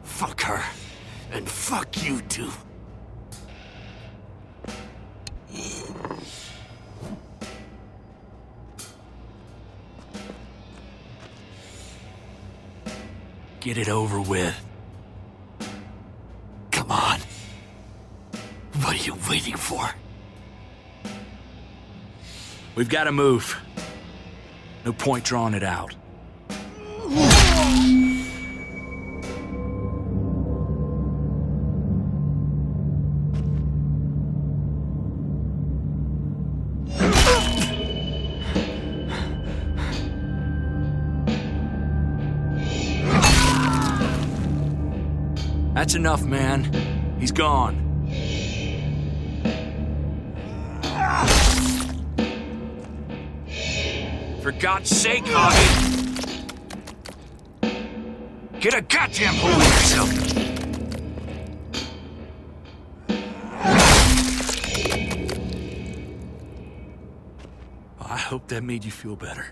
Fuck her, and fuck you too. Get it over with. Come on. What are you waiting for? We've got to move. No point drawing it out. That's enough, man. He's gone. For God's sake, Javi! Get a goddamn hold of yourself! I hope that made you feel better.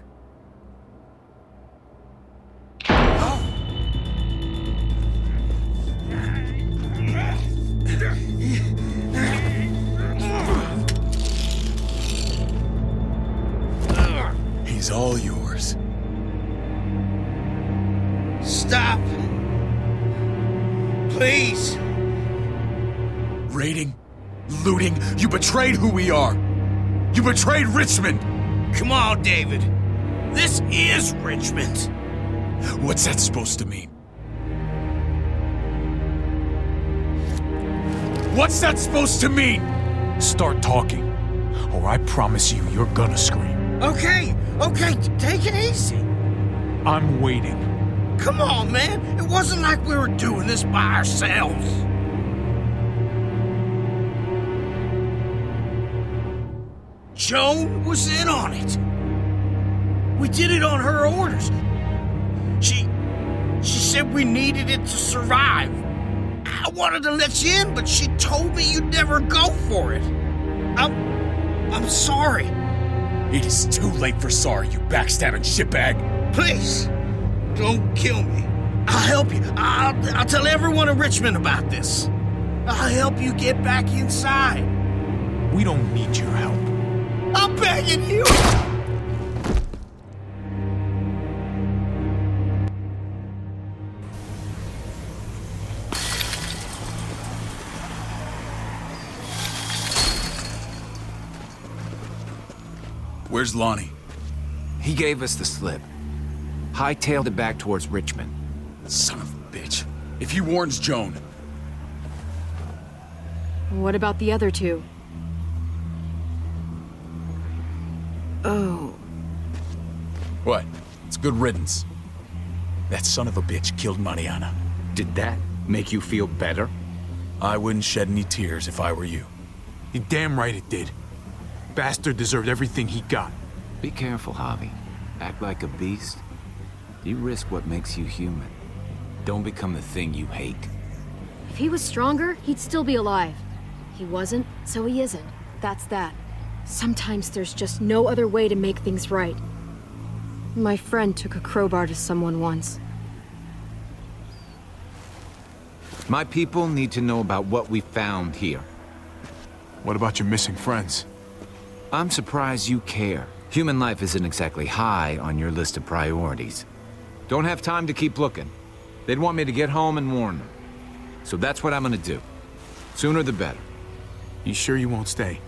He's all yours. Stop! Please! Raiding, looting, you betrayed who we are! You betrayed Richmond! Come on, David. This is Richmond. What's that supposed to mean? What's that supposed to mean? Start talking, or I promise you, you're gonna scream. Okay, take it easy. I'm waiting. Come on, man. It wasn't like we were doing this by ourselves. Joan was in on it. We did it on her orders. She said we needed it to survive. I wanted to let you in, but she told me you'd never go for it. I'm sorry. It is too late for sorry, you backstabbing shitbag. Please, don't kill me. I'll help you. I'll tell everyone in Richmond about this. I'll help you get back inside. We don't need your help. I'm begging you. Where's Lonnie? He gave us the slip. Hightailed it back towards Richmond. Son of a bitch. If he warns Joan... What about the other two? Oh. What? It's good riddance. That son of a bitch killed Mariana. Did that make you feel better? I wouldn't shed any tears if I were you. You're damn right it did. Bastard deserved everything he got. Be careful, Javi. Act like a beast. You risk what makes you human. Don't become the thing you hate. If he was stronger, he'd still be alive. He wasn't, so he isn't. That's that. Sometimes there's just no other way to make things right. My friend took a crowbar to someone once. My people need to know about what we found here. What about your missing friends? I'm surprised you care. Human life isn't exactly high on your list of priorities. Don't have time to keep looking. They'd want me to get home and warn them. So that's what I'm gonna do. Sooner the better. You sure you won't stay?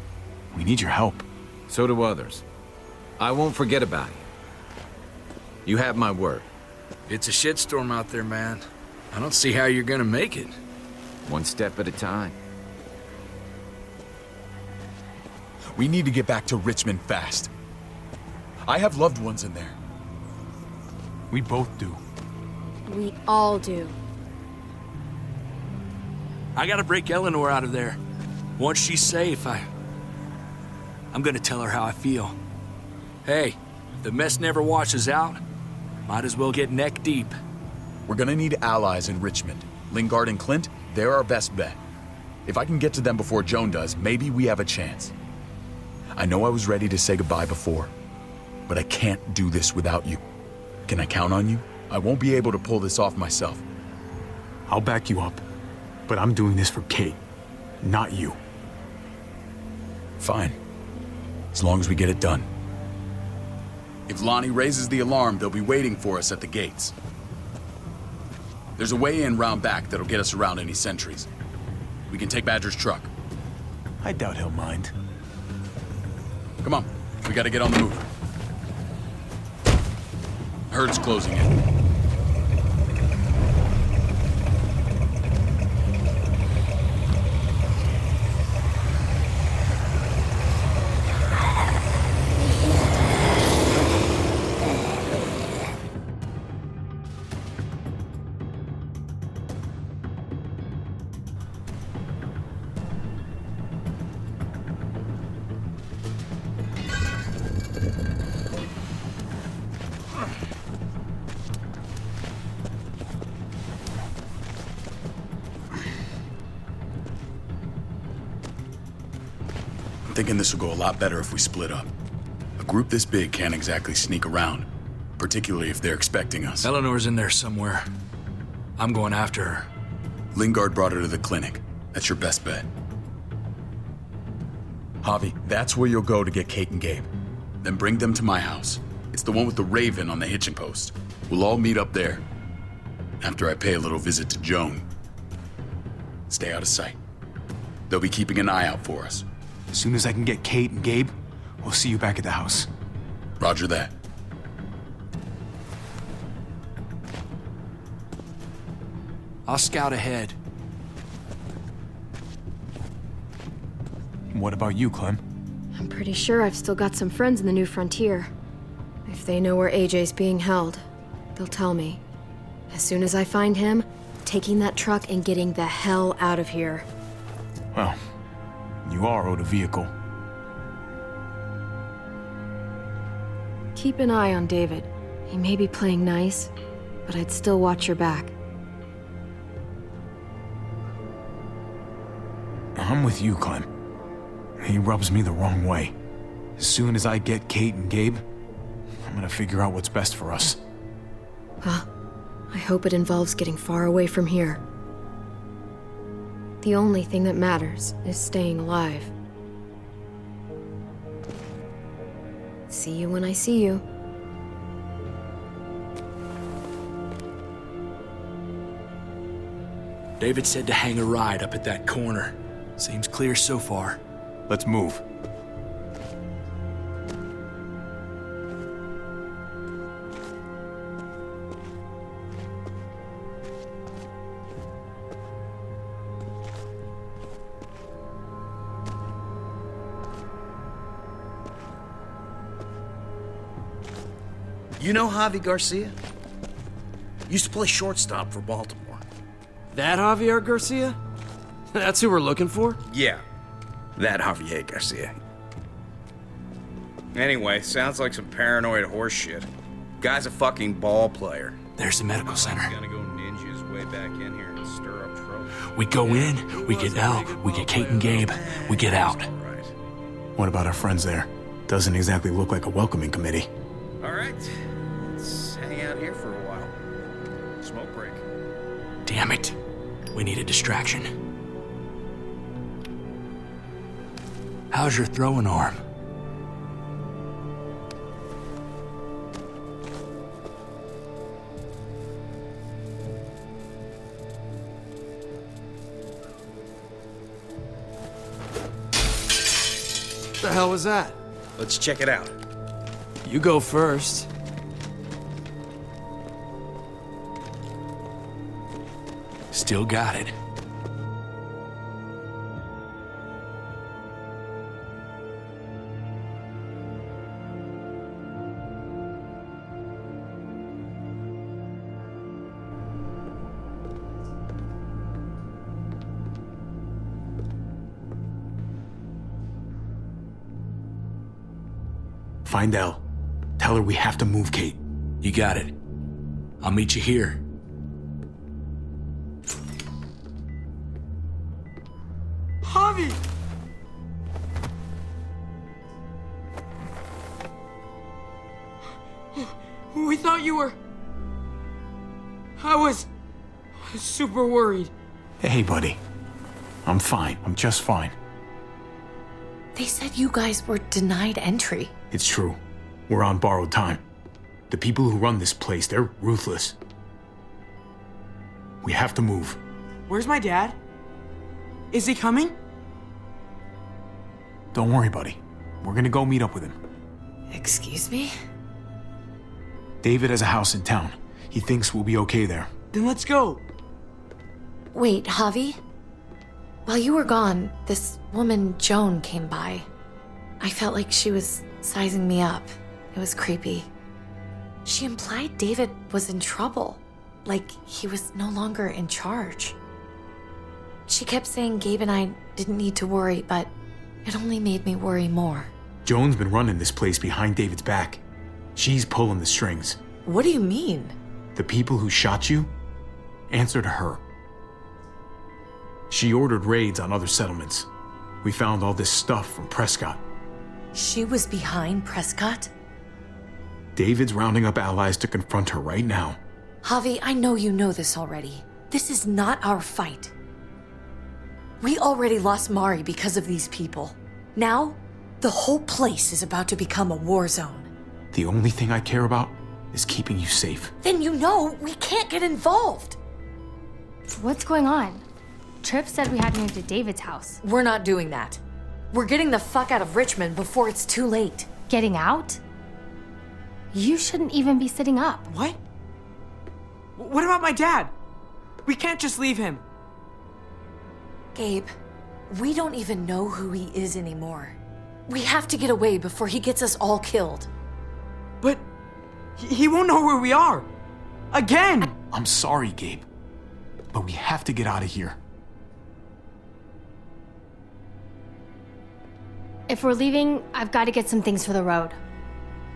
We need your help. So do others. I won't forget about you. You have my word. It's a shitstorm out there, man. I don't see how you're gonna make it. One step at a time. We need to get back to Richmond fast. I have loved ones in there. We both do. We all do. I gotta break Eleanor out of there. Once she's safe, I'm gonna tell her how I feel. Hey, if the mess never washes out, might as well get neck deep. We're gonna need allies in Richmond. Lingard and Clint, they're our best bet. If I can get to them before Joan does, maybe we have a chance. I know I was ready to say goodbye before, but I can't do this without you. Can I count on you? I won't be able to pull this off myself. I'll back you up, but I'm doing this for Kate, not you. Fine. As long as we get it done. If Lonnie raises the alarm, they'll be waiting for us at the gates. There's a way in round back that'll get us around any sentries. We can take Badger's truck. I doubt he'll mind. Come on, we gotta get on the move. Herd's closing in. I'm thinking this will go a lot better if we split up. A group this big can't exactly sneak around, particularly if they're expecting us. Eleanor's in there somewhere. I'm going after her. Lingard brought her to the clinic. That's your best bet. Javi, that's where you'll go to get Kate and Gabe. Then bring them to my house. It's the one with the raven on the hitching post. We'll all meet up there. After I pay a little visit to Joan. Stay out of sight. They'll be keeping an eye out for us. As soon as I can get Kate and Gabe, we'll see you back at the house. Roger that. I'll scout ahead. What about you, Clem? I'm pretty sure I've still got some friends in the New Frontier. If they know where AJ's being held, they'll tell me. As soon as I find him, taking that truck and getting the hell out of here. Well, you are owed a vehicle. Keep an eye on David. He may be playing nice, but I'd still watch your back. I'm with you, Clem. He rubs me the wrong way. As soon as I get Kate and Gabe, I'm gonna figure out what's best for us. Well, I hope it involves getting far away from here. The only thing that matters is staying alive. See you when I see you. David said to hang a ride up at that corner. Seems clear so far. Let's move. You know Javi Garcia? Used to play shortstop for Baltimore. That Javier Garcia? That's who we're looking for? Yeah, that Javier Garcia. Anyway, sounds like some paranoid horse shit. Guy's a fucking ball player. There's the medical center. He's gonna go ninja his way back in here and stir up trouble. We go in, we get out, we get Kate and Gabe, we get out. What about our friends there? Doesn't exactly look like a welcoming committee. All right, let's hang out here for a while. Smoke break. Damn it. We need a distraction. How's your throwing arm? The hell was that? Let's check it out. You go first. Still got it. Find Elle. Tell her we have to move Kate. You got it. I'll meet you here. Javi! We thought you were... I was super worried. Hey, buddy. I'm fine. I'm just fine. They said you guys were denied entry. It's true. We're on borrowed time. The people who run this place, they're ruthless. We have to move. Where's my dad? Is he coming? Don't worry, buddy. We're gonna go meet up with him. Excuse me? David has a house in town. He thinks we'll be okay there. Then let's go. Wait, Javi? While you were gone, this woman, Joan, came by. I felt like she was sizing me up. It was creepy. She implied David was in trouble, like he was no longer in charge. She kept saying Gabe and I didn't need to worry, but it only made me worry more. Joan's been running this place behind David's back. She's pulling the strings. What do you mean? The people who shot you answer to her. She ordered raids on other settlements. We found all this stuff from Prescott. She was behind Prescott? David's rounding up allies to confront her right now. Javi, I know you know this already. This is not our fight. We already lost Mari because of these people. Now, the whole place is about to become a war zone. The only thing I care about is keeping you safe. Then you know we can't get involved. What's going on? Tripp said we had to move to David's house. We're not doing that. We're getting the fuck out of Richmond before it's too late. Getting out? You shouldn't even be sitting up. What? What about my dad? We can't just leave him. Gabe, we don't even know who he is anymore. We have to get away before he gets us all killed. But he won't know where we are. Again! I'm sorry, Gabe, but we have to get out of here. If we're leaving, I've got to get some things for the road.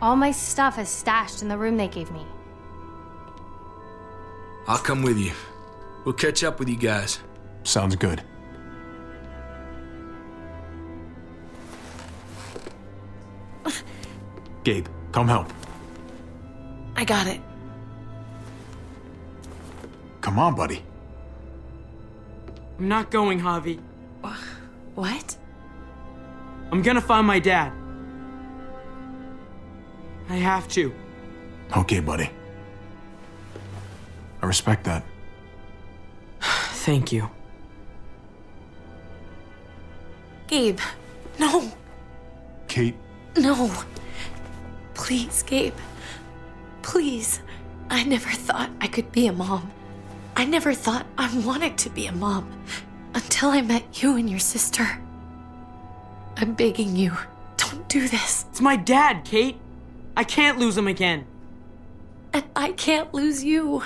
All my stuff is stashed in the room they gave me. I'll come with you. We'll catch up with you guys. Sounds good. Gabe, come help. I got it. Come on, buddy. I'm not going, Javi. What? I'm gonna find my dad. I have to. Okay, buddy. I respect that. Thank you. Gabe, no. Kate. No. Please, Gabe. Please. I never thought I could be a mom. I never thought I wanted to be a mom until I met you and your sister. I'm begging you, don't do this. It's my dad, Kate. I can't lose him again. And I can't lose you.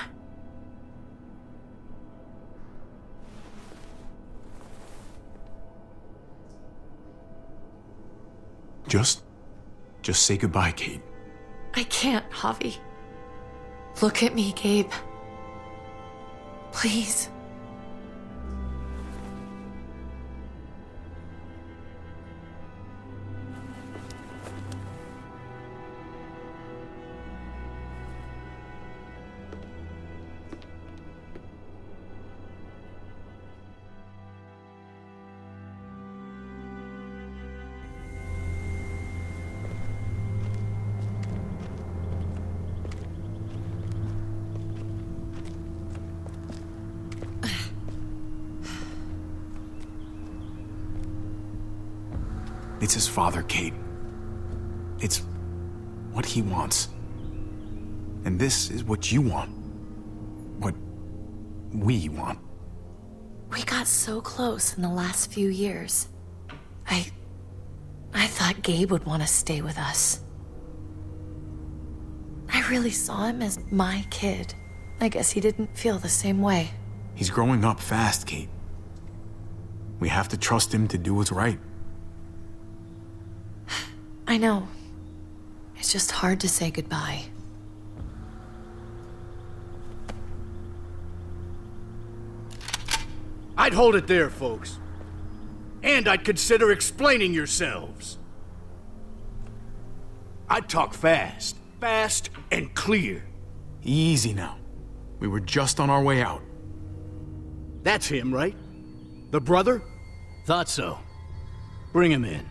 Just say goodbye, Kate. I can't, Javi. Look at me, Gabe. Please. It's his father, Kate. It's what he wants. And this is what you want. What we want. We got so close in the last few years. I thought Gabe would want to stay with us. I really saw him as my kid. I guess he didn't feel the same way. He's growing up fast, Kate. We have to trust him to do what's right. I know. It's just hard to say goodbye. I'd hold it there, folks. And I'd consider explaining yourselves. I'd talk fast and clear. Easy now. We were just on our way out. That's him, right? The brother? Thought so. Bring him in.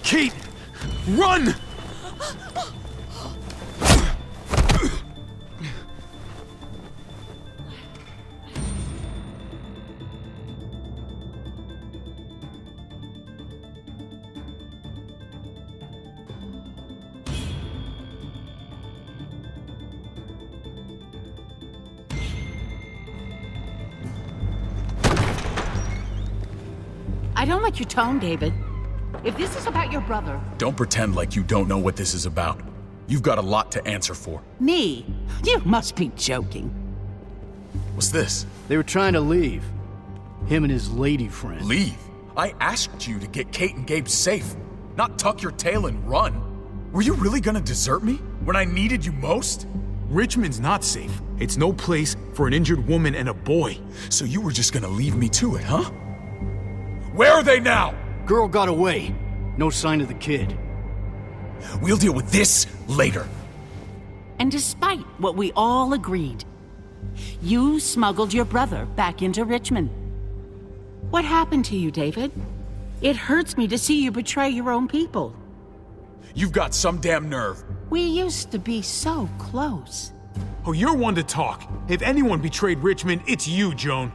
Kate! Run! don't like your tone, David. If this is about your brother... Don't pretend like you don't know what this is about. You've got a lot to answer for. Me? You must be joking. What's this? They were trying to leave. Him and his lady friend. Leave? I asked you to get Kate and Gabe safe, not tuck your tail and run. Were you really gonna desert me when I needed you most? Richmond's not safe. It's no place for an injured woman and a boy. So you were just gonna leave me to it, huh? Where are they now? Girl got away. No sign of the kid. We'll deal with this later. And despite what we all agreed, you smuggled your brother back into Richmond. What happened to you, David? It hurts me to see you betray your own people. You've got some damn nerve. We used to be so close. Oh, you're one to talk. If anyone betrayed Richmond, it's you, Joan.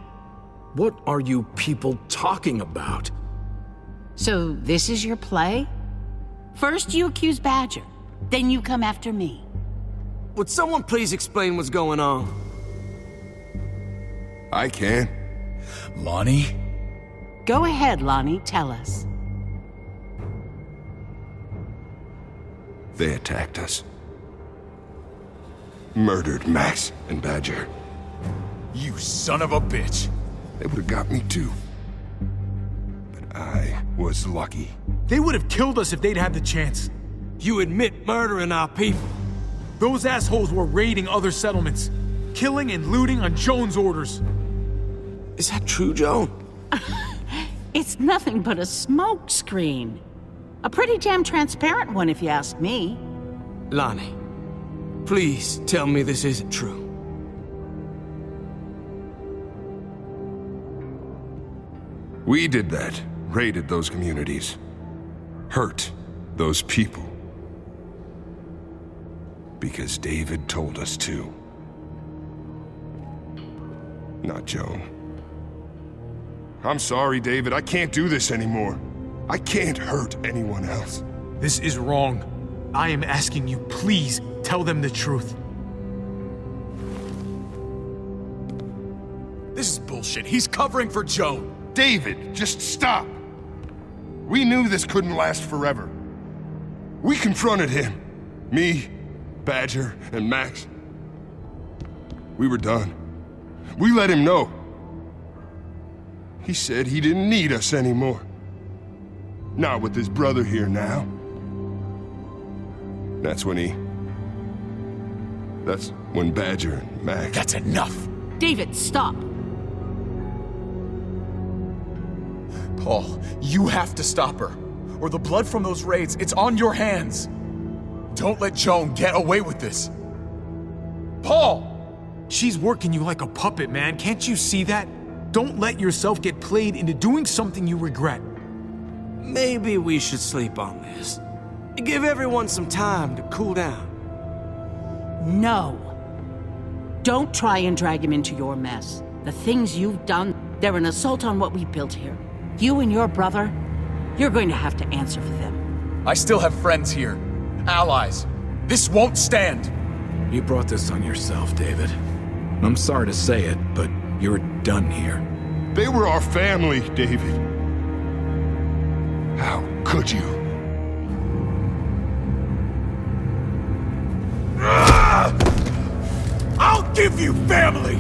What are you people talking about? So this is your play? First you accuse Badger, then you come after me. Would someone please explain what's going on? I can. Lonnie? Go ahead, Lonnie, tell us. They attacked us. Murdered Max and Badger. You son of a bitch. They would have got me too. But I was lucky. They would have killed us if they'd had the chance. You admit murdering our people. Those assholes were raiding other settlements, killing and looting on Joan's orders. Is that true, Joan? It's nothing but a smoke screen. A pretty damn transparent one, if you ask me. Lonnie, please tell me this isn't true. We did that. Raided those communities. Hurt those people. Because David told us to. Not Joan. I'm sorry, David. I can't do this anymore. I can't hurt anyone else. This is wrong. I am asking you, please tell them the truth. This is bullshit. He's covering for Joan. David, just stop. We knew this couldn't last forever. We confronted him. Me, Badger, and Max. We were done. We let him know. He said he didn't need us anymore. Not with his brother here now. That's when Badger and Max... That's enough! David, stop! Paul, you have to stop her. Or the blood from those raids, it's on your hands. Don't let Joan get away with this. Paul! She's working you like a puppet, man. Can't you see that? Don't let yourself get played into doing something you regret. Maybe we should sleep on this. Give everyone some time to cool down. No. Don't try and drag him into your mess. The things you've done, they're an assault on what we built here. You and your brother, you're going to have to answer for them. I still have friends here. Allies. This won't stand. You brought this on yourself, David. I'm sorry to say it, but you're done here. They were our family, David. How could you? I'll give you family!